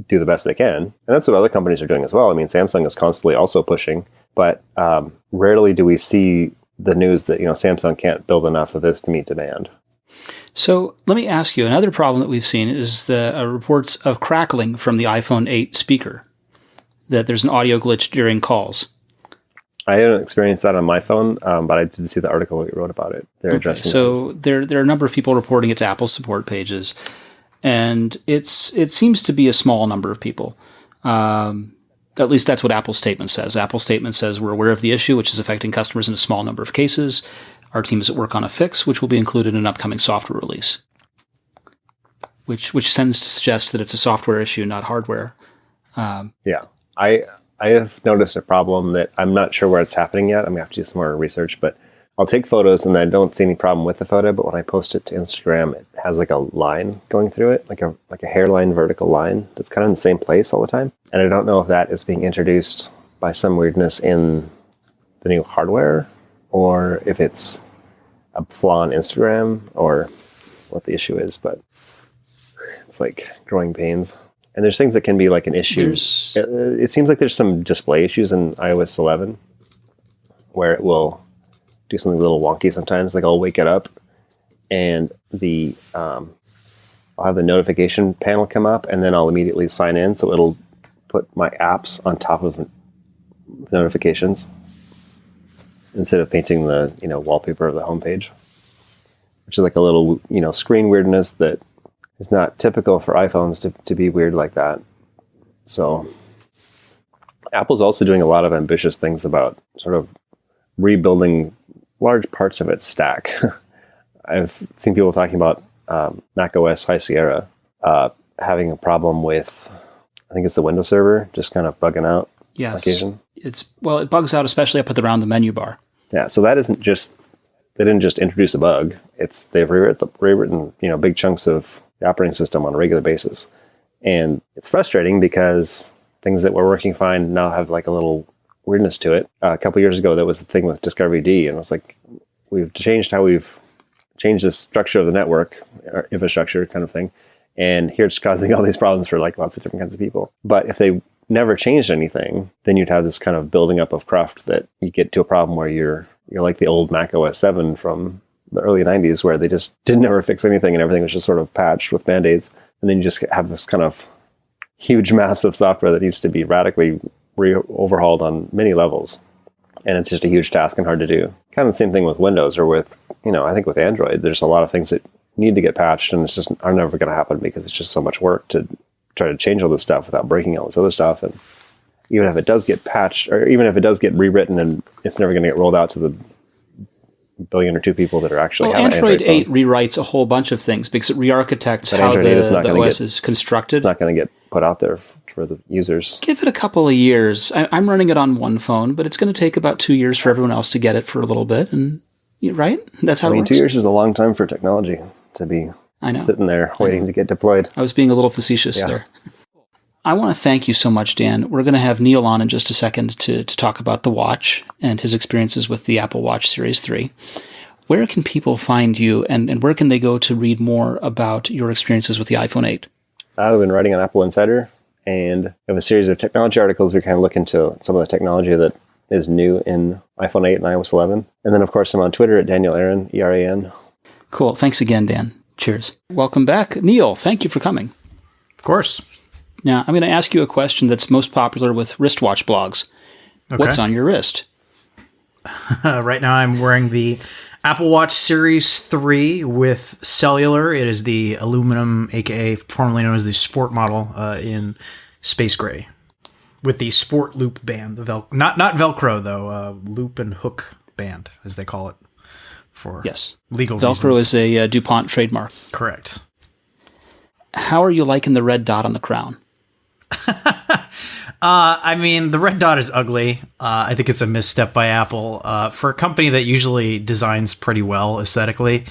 do the best they can, and that's what other companies are doing as well. Samsung is constantly also pushing, but rarely do we see the news that Samsung can't build enough of this to meet demand. So let me ask you, another problem that we've seen is the reports of crackling from the iPhone 8 speaker, that there's an audio glitch during calls. I haven't experienced that on my phone, but I did see the article that you wrote about it. They're addressing so there are a number of people reporting it to Apple support pages, and it seems to be a small number of people. At least that's what Apple's statement says. Apple's statement says, we're aware of the issue, which is affecting customers in a small number of cases. Our team is at work on a fix, which will be included in an upcoming software release, which tends to suggest that it's a software issue, not hardware. Yeah. I have noticed a problem that I'm not sure where it's happening yet. I'm going to have to do some more research, but I'll take photos and I don't see any problem with the photo, but when I post it to Instagram, it has like a line going through it, like a hairline vertical line that's kind of in the same place all the time. And I don't know if that is being introduced by some weirdness in the new hardware, or if it's a flaw on Instagram, or what the issue is, but it's like growing pains. And there's things that can be like an issue. It seems like there's some display issues in iOS 11 where it will do something a little wonky sometimes. Like I'll wake it up and I'll have the notification panel come up, and then I'll immediately sign in. So it'll put my apps on top of notifications instead of painting the wallpaper of the homepage, which is like a little screen weirdness that is not typical for iPhones to be weird like that. So Apple's also doing a lot of ambitious things about sort of rebuilding large parts of its stack. I've seen people talking about macOS High Sierra having a problem with, I think it's the Windows server, just kind of bugging out on occasion. It bugs out especially up around the menu bar. Yeah, so that isn't just, they didn't just introduce a bug. They've rewritten big chunks of the operating system on a regular basis. And it's frustrating because things that were working fine now have like a little weirdness to it. A couple years ago, that was the thing with Discovery D, and it was like, we've changed the structure of the network, or infrastructure kind of thing. And here it's causing all these problems for like lots of different kinds of people. But if they never changed anything, then you'd have this kind of building up of cruft that you get to a problem where you're like the old Mac OS 7 from the early 90s, where they just didn't ever fix anything and everything was just sort of patched with band-aids. And then you just have this kind of huge mass of software that needs to be radically overhauled on many levels. And it's just a huge task and hard to do. Kind of the same thing with Windows, or with, I think with Android, there's a lot of things that need to get patched, and it's just are never going to happen because it's just so much work to try to change all this stuff without breaking all this other stuff. And even if it does get patched, or even if it does get rewritten, and it's never going to get rolled out to the billion or two people that are actually have Android an Android 8 rewrites a whole bunch of things because it re-architects how Android 8 is the OS is constructed. It's not going to get put out there for the users. Give it a couple of years. I'm running it on one phone, but it's going to take about 2 years for everyone else to get it for a little bit. And right? That's how it works. 2 years is a long time for technology to be sitting there waiting to get deployed. I was being a little facetious there. I want to thank you so much, Dan. We're going to have Neil on in just a second to talk about the watch and his experiences with the Apple Watch Series 3. Where can people find you, and where can they go to read more about your experiences with the iPhone 8? I've been writing on AppleInsider, and I have a series of technology articles. We kind of look into some of the technology that is new in iPhone 8 and iOS 11. And then, of course, I'm on Twitter at Daniel Aaron, ERAN. Cool. Thanks again, Dan. Cheers. Welcome back. Neil, thank you for coming. Of course. Now, I'm going to ask you a question that's most popular with wristwatch blogs. Okay. What's on your wrist? Right now I'm wearing the Apple Watch Series 3 with cellular. It is the aluminum, aka formerly known as the Sport model, in space gray, with the Sport Loop band. The not Velcro though, loop and hook band, as they call it, for legal reasons. Velcro is a DuPont trademark. Correct. How are you liking the red dot on the crown? I mean, the red dot is ugly. I think it's a misstep by Apple. For a company that usually designs pretty well aesthetically,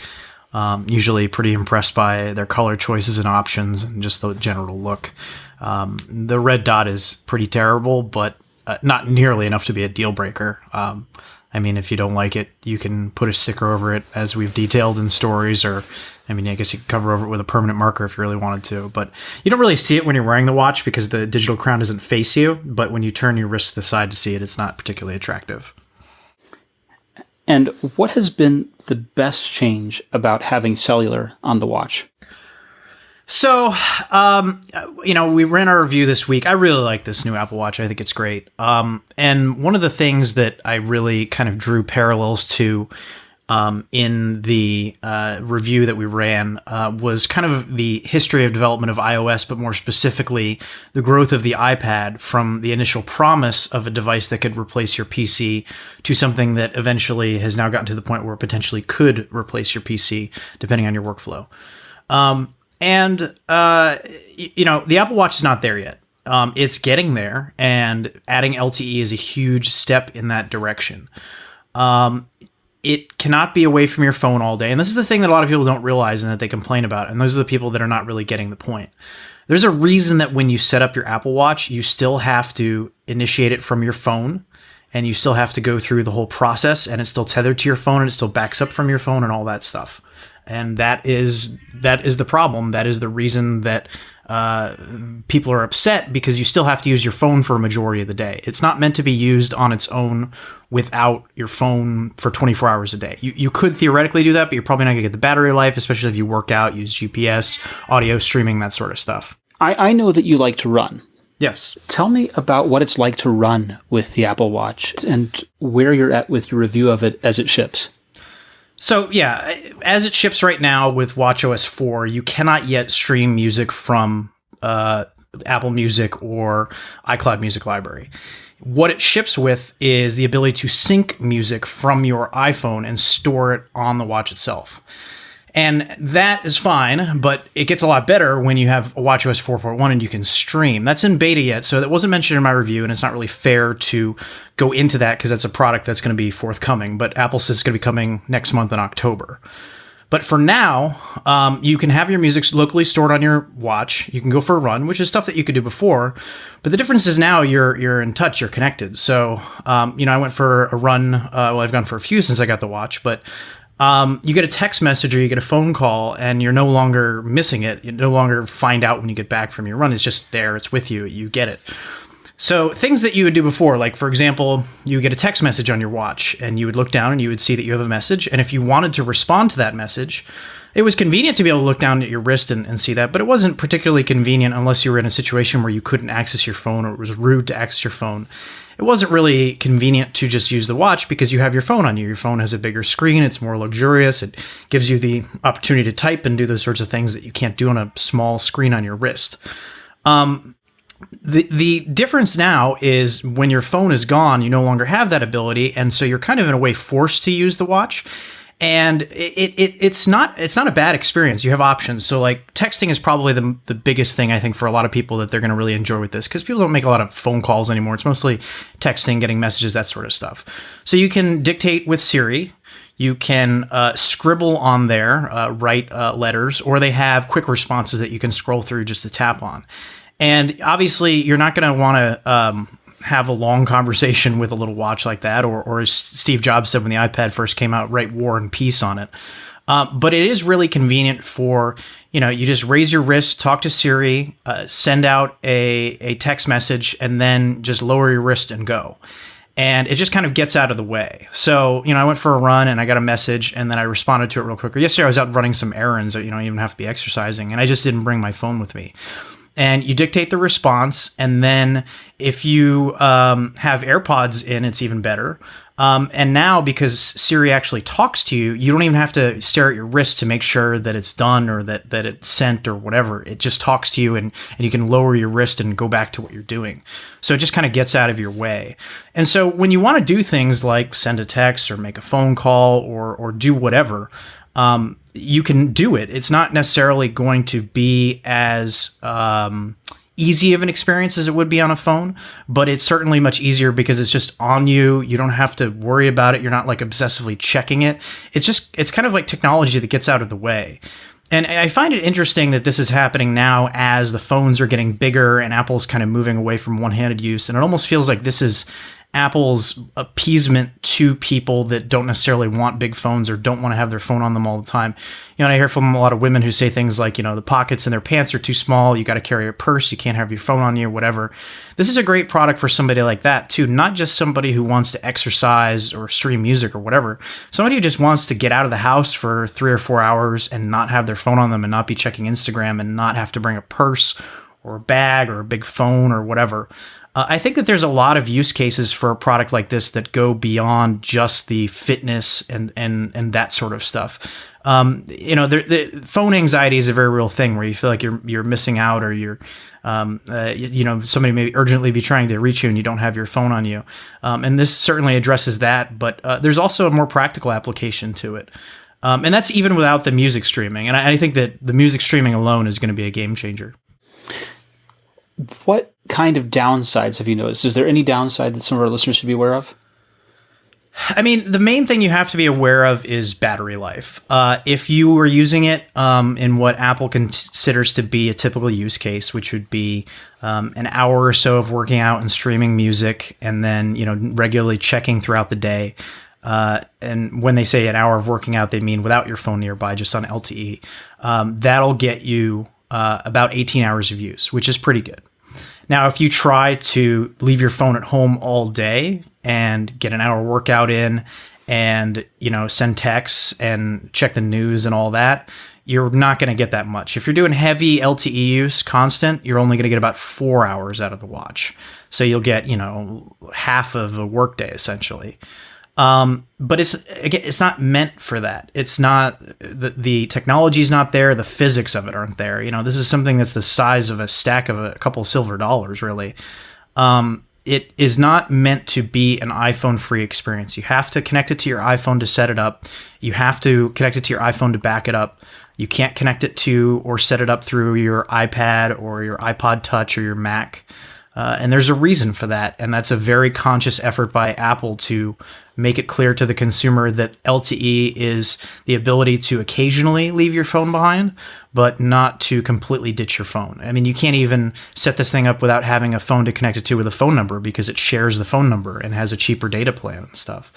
usually pretty impressed by their color choices and options and just the general look. The red dot is pretty terrible, but not nearly enough to be a deal breaker. I mean, if you don't like it, you can put a sticker over it, as we've detailed in stories, or, I mean, I guess you could cover over it with a permanent marker if you really wanted to. But you don't really see it when you're wearing the watch because the digital crown doesn't face you. But when you turn your wrist to the side to see it, it's not particularly attractive. And what has been the best change about having cellular on the watch? So, we ran our review this week. I really like this new Apple Watch. I think it's great. And one of the things that I really kind of drew parallels to in the review that we ran was kind of the history of development of iOS, but more specifically, the growth of the iPad from the initial promise of a device that could replace your PC to something that eventually has now gotten to the point where it potentially could replace your PC, depending on your workflow. And the Apple Watch is not there yet. It's getting there, and adding LTE is a huge step in that direction. It cannot be away from your phone all day. And this is the thing that a lot of people don't realize and that they complain about. And those are the people that are not really getting the point. There's a reason that when you set up your Apple Watch, you still have to initiate it from your phone, and you still have to go through the whole process, and it's still tethered to your phone, and it still backs up from your phone and all that stuff. And that is the problem. That is the reason that people are upset, because you still have to use your phone for a majority of the day. It's not meant to be used on its own without your phone for 24 hours a day. You could theoretically do that, but you're probably not going to get the battery life, especially if you work out, use GPS, audio streaming, that sort of stuff. I know that you like to run. Yes. Tell me about what it's like to run with the Apple Watch and where you're at with your review of it as it ships. So, yeah, as it ships right now with watchOS 4, you cannot yet stream music from Apple Music or iCloud Music Library. What it ships with is the ability to sync music from your iPhone and store it on the watch itself. And that is fine, but it gets a lot better when you have a watchOS 4.1 and you can stream. That's in beta yet, so that wasn't mentioned in my review, and it's not really fair to go into that because that's a product that's going to be forthcoming. But Apple says it's going to be coming next month in October. But for now, you can have your music locally stored on your watch. You can go for a run, which is stuff that you could do before. But the difference is now you're in touch, you're connected. So, I went for a run. I've gone for a few since I got the watch, but you get a text message or you get a phone call, and you're no longer missing it. You no longer find out when you get back from your run. It's just there. It's with you. You get it. So things that you would do before, like, for example, you get a text message on your watch, and you would look down and you would see that you have a message. And if you wanted to respond to that message, it was convenient to be able to look down at your wrist and see that, but it wasn't particularly convenient unless you were in a situation where you couldn't access your phone or it was rude to access your phone. It wasn't really convenient to just use the watch because you have your phone on you. Your phone has a bigger screen. It's more luxurious. It gives you the opportunity to type and do those sorts of things that you can't do on a small screen on your wrist. The difference now is when your phone is gone, you no longer have that ability, and so you're kind of in a way forced to use the watch. And it's not a bad experience. You have options. So like texting is probably the biggest thing I think for a lot of people that they're going to really enjoy with this, because people don't make a lot of phone calls anymore. It's mostly texting, getting messages, that sort of stuff. So you can dictate with Siri. You can scribble on there, write letters, or they have quick responses that you can scroll through just to tap on. And obviously, you're not going to want to have a long conversation with a little watch like that, or as Steve Jobs said when the iPad first came out, write War and Peace on it. But it is really convenient for, you just raise your wrist, talk to Siri, send out a text message, and then just lower your wrist and go. And it just kind of gets out of the way. So, I went for a run and I got a message and then I responded to it real quicker. Yesterday I was out running some errands that, I even have to be exercising, and I just didn't bring my phone with me. And you dictate the response, and then if you have AirPods in, it's even better. And now, because Siri actually talks to you, you don't even have to stare at your wrist to make sure that it's done or that it's sent or whatever. It just talks to you, and you can lower your wrist and go back to what you're doing. So it just kind of gets out of your way. And so when you want to do things like send a text or make a phone call or do whatever, you can do it. It's not necessarily going to be as easy of an experience as it would be on a phone, but it's certainly much easier because it's just on you. You don't have to worry about it. You're not like obsessively checking it. It's kind of like technology that gets out of the way. And I find it interesting that this is happening now as the phones are getting bigger and Apple's kind of moving away from one-handed use. And it almost feels like this is Apple's appeasement to people that don't necessarily want big phones or don't want to have their phone on them all the time. And I hear from a lot of women who say things like, the pockets in their pants are too small. You got to carry a purse. You can't have your phone on you, whatever. This is a great product for somebody like that too. Not just somebody who wants to exercise or stream music or whatever. Somebody who just wants to get out of the house for 3 or 4 hours and not have their phone on them and not be checking Instagram and not have to bring a purse or a bag or a big phone or whatever. I think that there's a lot of use cases for a product like this that go beyond just the fitness and that sort of stuff. The phone anxiety is a very real thing where you feel like you're missing out, or you're, somebody may urgently be trying to reach you and you don't have your phone on you. And this certainly addresses that, but there's also a more practical application to it. And that's even without the music streaming. And I think that the music streaming alone is going to be a game changer. What kind of downsides have you noticed? Is there any downside that some of our listeners should be aware of? I mean, the main thing you have to be aware of is battery life. If you are using it in what Apple considers to be a typical use case, which would be an hour or so of working out and streaming music, and then regularly checking throughout the day. And when they say an hour of working out, they mean without your phone nearby, just on LTE. That'll get you about 18 hours of use, which is pretty good. Now, if you try to leave your phone at home all day and get an hour workout in and, send texts and check the news and all that, you're not going to get that much. If you're doing heavy LTE use constant, you're only going to get about 4 hours out of the watch. So you'll get, half of a workday essentially. But it's not meant for that. It's not, the technology's not there. The physics of it aren't there. This is something that's the size of a stack of a couple silver dollars, really. It is not meant to be an iPhone free experience. You have to connect it to your iPhone to set it up. You have to connect it to your iPhone to back it up. You can't connect it to or set it up through your iPad or your iPod Touch or your Mac. And there's a reason for that. And that's a very conscious effort by Apple to make it clear to the consumer that LTE is the ability to occasionally leave your phone behind, but not to completely ditch your phone. I mean, you can't even set this thing up without having a phone to connect it to with a phone number, because it shares the phone number and has a cheaper data plan and stuff.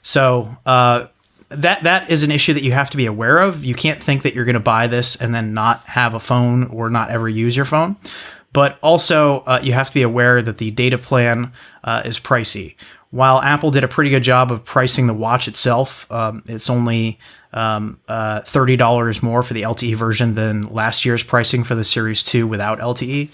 So that is an issue that you have to be aware of. You can't think that you're going to buy this and then not have a phone or not ever use your phone. But also, you have to be aware that the data plan is pricey. While Apple did a pretty good job of pricing the watch itself, it's only $30 more for the LTE version than last year's pricing for the Series 2 without LTE.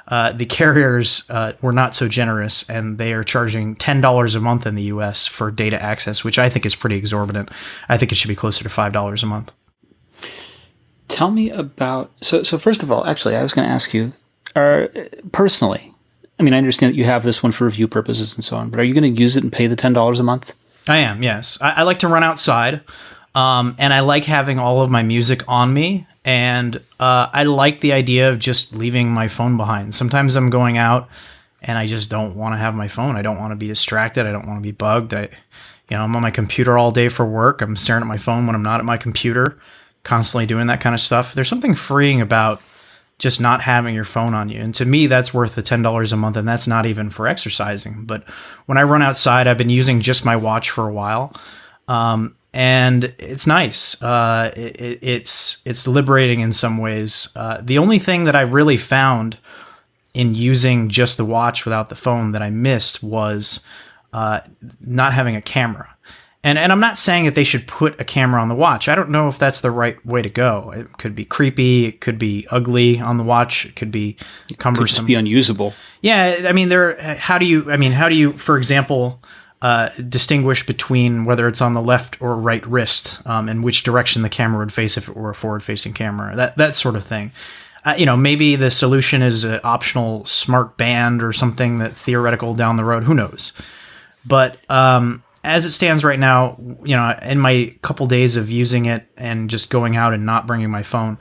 The carriers were not so generous, and they are charging $10 a month in the US for data access, which I think is pretty exorbitant. I think it should be closer to $5 a month. Tell me about... So first of all, actually, I was going to ask you, are personally, I mean, I understand that you have this one for review purposes and so on, but are you going to use it and pay the $10 a month? I am, yes. I like to run outside, and I like having all of my music on me, and I like the idea of just leaving my phone behind. Sometimes I'm going out, and I just don't want to have my phone. I don't want to be distracted. I don't want to be bugged. I'm on my computer all day for work. I'm staring at my phone when I'm not at my computer, constantly doing that kind of stuff. There's something freeing about just not having your phone on you. And to me, that's worth the $10 a month, and that's not even for exercising. But when I run outside, I've been using just my watch for a while, and it's nice. It's liberating in some ways. The only thing that I really found in using just the watch without the phone that I missed was not having a camera. And I'm not saying that they should put a camera on the watch. I don't know if that's the right way to go. It could be creepy. It could be ugly on the watch. It could be cumbersome. It could just be unusable. Yeah, I mean, how do you, for example, distinguish between whether it's on the left or right wrist, and which direction the camera would face if it were a forward-facing camera? That sort of thing. Maybe the solution is an optional smart band or something that theoretical down the road. Who knows? But as it stands right now, in my couple days of using it and just going out and not bringing my phone,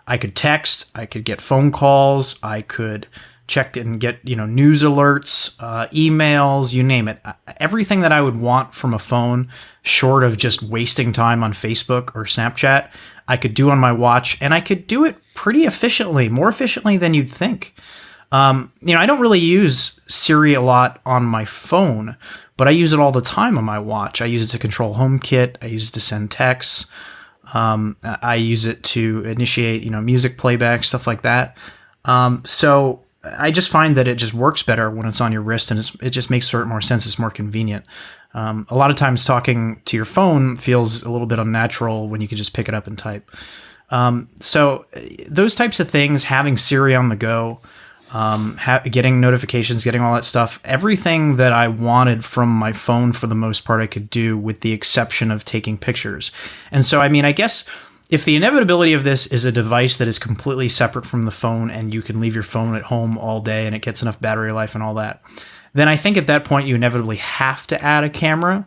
I could text, I could get phone calls, I could check and get, news alerts, emails, you name it. Everything that I would want from a phone, short of just wasting time on Facebook or Snapchat, I could do on my watch, and I could do it pretty efficiently, more efficiently than you'd think. I don't really use Siri a lot on my phone, but I use it all the time on my watch. I use it to control HomeKit. I use it to send texts. I use it to initiate, music playback, stuff like that. So I just find that it just works better when it's on your wrist, and it just makes more sense. It's more convenient. A lot of times talking to your phone feels a little bit unnatural when you can just pick it up and type. So those types of things, having Siri on the go, getting notifications, getting all that stuff, everything that I wanted from my phone for the most part I could do, with the exception of taking pictures. And so, I guess if the inevitability of this is a device that is completely separate from the phone and you can leave your phone at home all day and it gets enough battery life and all that, then I think at that point you inevitably have to add a camera.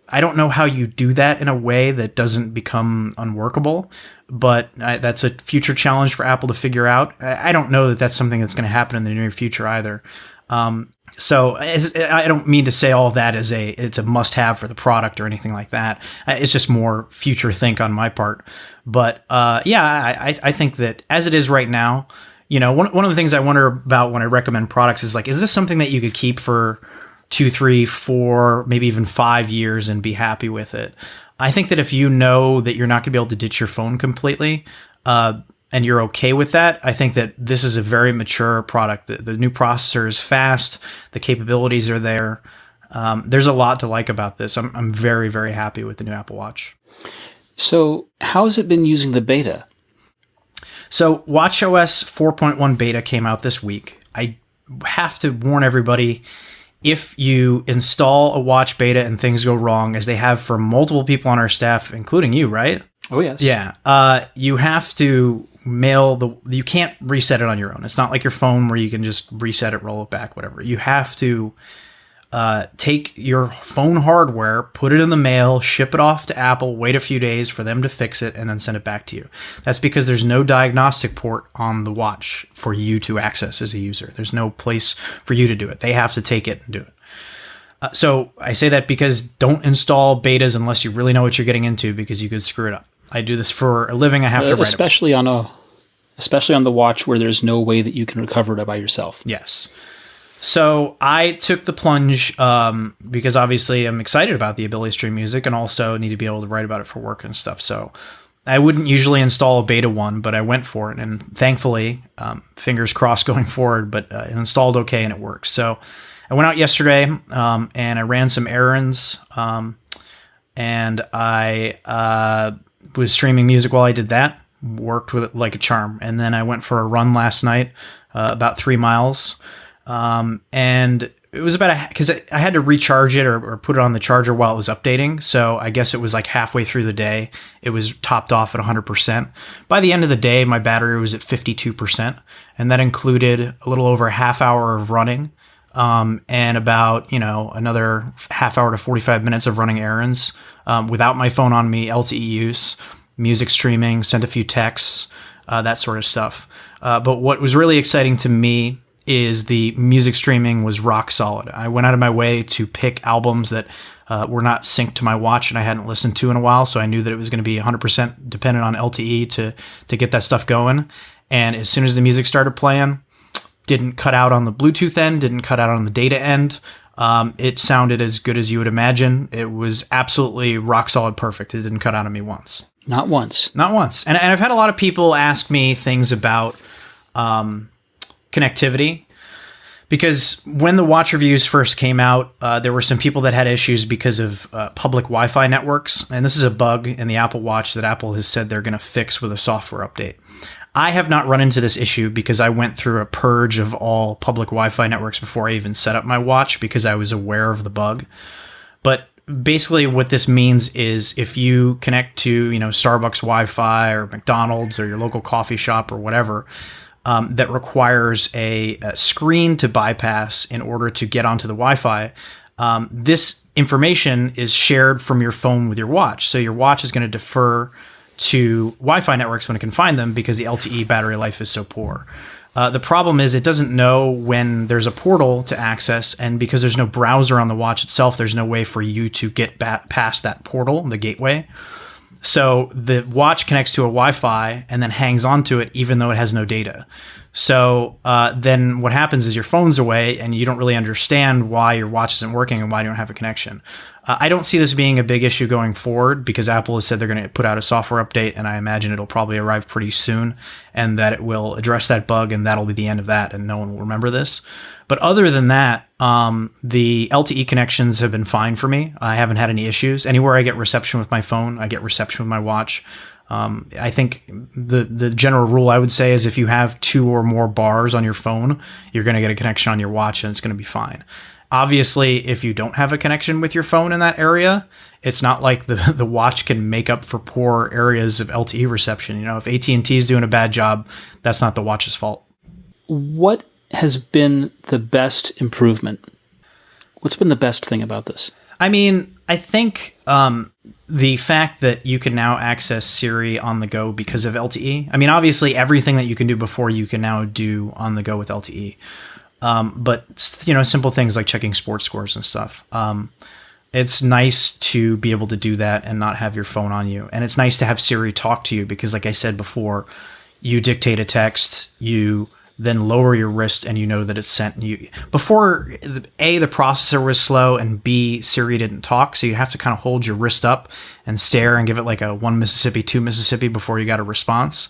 I don't know how you do that in a way that doesn't become unworkable, but that's a future challenge for Apple to figure out. I don't know that that's something that's going to happen in the near future either. So I don't mean to say all of that as it's a must-have for the product or anything like that. It's just more future think on my part. But I think that as it is right now, one of the things I wonder about when I recommend products is is this something that you could keep for 2, 3, 4, maybe even 5 years and be happy with it? I think that if you know that you're not going to be able to ditch your phone completely, and you're okay with that, I think that this is a very mature product. The new processor is fast. The capabilities are there. There's a lot to like about this. I'm very, very happy with the new Apple Watch. So how has it been using the beta? So watchOS 4.1 beta came out this week. I have to warn everybody, if you install a watch beta and things go wrong, as they have for multiple people on our staff, including you, right? Oh, yes. Yeah. You have to you can't reset it on your own. It's not like your phone where you can just reset it, roll it back, whatever. You have to take your phone hardware, put it in the mail, ship it off to Apple, wait a few days for them to fix it, and then send it back to you. That's because there's no diagnostic port on the watch for you to access as a user. There's no place for you to do it. They have to take it and do it. So I say that because don't install betas unless you really know what you're getting into, because you could screw it up. I do this for a living. I have to write especially on the watch where there's no way that you can recover it by yourself. Yes. So I took the plunge because obviously I'm excited about the ability to stream music and also need to be able to write about it for work and stuff. So I wouldn't usually install a beta one, but I went for it. And thankfully, fingers crossed going forward, but it installed okay and it works. So I went out yesterday and I ran some errands and I was streaming music while I did that. Worked with it like a charm. And then I went for a run last night, about 3 miles. And it was about because I had to recharge it or put it on the charger while it was updating. So I guess it was like halfway through the day, it was topped off at 100%. By the end of the day, my battery was at 52%. And that included a little over a half hour of running, and about, another half hour to 45 minutes of running errands, without my phone on me, LTE use, music streaming, sent a few texts, that sort of stuff. But what was really exciting to me is the music streaming was rock solid. I went out of my way to pick albums that were not synced to my watch and I hadn't listened to in a while, so I knew that it was going to be 100% dependent on LTE to get that stuff going. And as soon as the music started playing, didn't cut out on the Bluetooth end, didn't cut out on the data end. It sounded as good as you would imagine. It was absolutely rock solid perfect. It didn't cut out on me once. Not once. Not once. And I've had a lot of people ask me things about connectivity, because when the watch reviews first came out, there were some people that had issues because of public Wi-Fi networks. And this is a bug in the Apple Watch that Apple has said they're going to fix with a software update. I have not run into this issue because I went through a purge of all public Wi-Fi networks before I even set up my watch, because I was aware of the bug. But basically what this means is if you connect to, Starbucks Wi-Fi or McDonald's or your local coffee shop or whatever, that requires a screen to bypass in order to get onto the Wi-Fi, this information is shared from your phone with your watch. So your watch is going to defer to Wi-Fi networks when it can find them because the LTE battery life is so poor. The problem is it doesn't know when there's a portal to access, and because there's no browser on the watch itself, there's no way for you to get past that portal, the gateway. So the watch connects to a Wi-Fi and then hangs onto it even though it has no data. So then what happens is your phone's away and you don't really understand why your watch isn't working and why you don't have a connection. I don't see this being a big issue going forward because Apple has said they're going to put out a software update, and I imagine it'll probably arrive pretty soon and that it will address that bug, and that'll be the end of that and no one will remember this. But other than that, the LTE connections have been fine for me. I haven't had any issues. Anywhere I get reception with my phone, I get reception with my watch. I think the general rule I would say is if you have 2 or more bars on your phone, you're going to get a connection on your watch and it's going to be fine. Obviously, if you don't have a connection with your phone in that area, it's not like the watch can make up for poor areas of LTE reception. If AT&T is doing a bad job, that's not the watch's fault. What has been the best improvement? What's been the best thing about this? I mean, I think the fact that you can now access Siri on the go because of LTE. I mean, obviously, everything that you can do before you can now do on the go with LTE. But simple things like checking sports scores and stuff. It's nice to be able to do that and not have your phone on you. And it's nice to have Siri talk to you because, like I said before, you dictate a text, you then lower your wrist and you know that it's sent. You before A, the processor was slow, and B, Siri didn't talk, so you have to kind of hold your wrist up and stare and give it like a 1 Mississippi, 2 Mississippi before you got a response.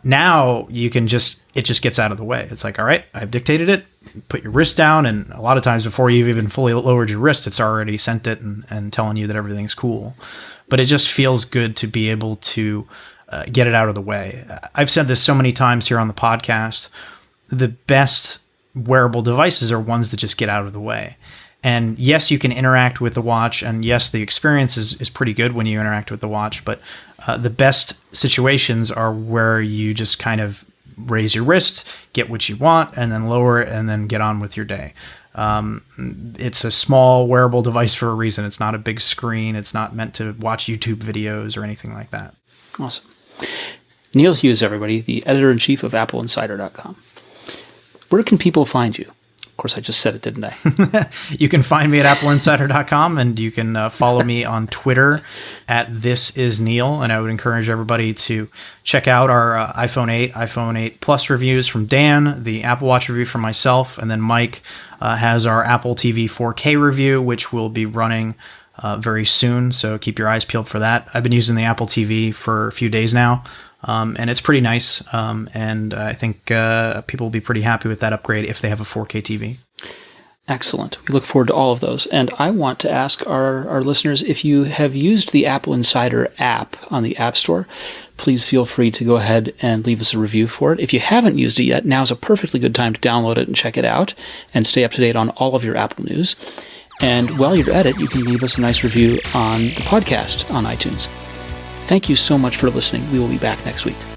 Now you can it just gets out of the way. It's like, all right, I've dictated it, put your wrist down, and a lot of times before you've even fully lowered your wrist, it's already sent it and telling you that everything's cool. But it just feels good to be able to get it out of the way. I've said this so many times here on the podcast. The best wearable devices are ones that just get out of the way. And yes, you can interact with the watch, and yes, the experience is pretty good when you interact with the watch, but the best situations are where you just kind of raise your wrist, get what you want, and then lower it, and then get on with your day. It's a small wearable device for a reason. It's not a big screen. It's not meant to watch YouTube videos or anything like that. Awesome. Neil Hughes, everybody, the editor-in-chief of AppleInsider.com. Where can people find you? Of course, I just said it, didn't I? You can find me at AppleInsider.com, and you can follow me on Twitter at ThisIsNeil. And I would encourage everybody to check out our iPhone 8, iPhone 8 Plus reviews from Dan, the Apple Watch review from myself, and then Mike has our Apple TV 4K review, which will be running very soon. So keep your eyes peeled for that. I've been using the Apple TV for a few days now. And it's pretty nice, and I think people will be pretty happy with that upgrade if they have a 4K TV. Excellent. We look forward to all of those. And I want to ask our listeners, if you have used the Apple Insider app on the App Store, please feel free to go ahead and leave us a review for it. If you haven't used it yet, now's a perfectly good time to download it and check it out and stay up to date on all of your Apple news. And while you're at it, you can leave us a nice review on the podcast on iTunes. Thank you so much for listening. We will be back next week.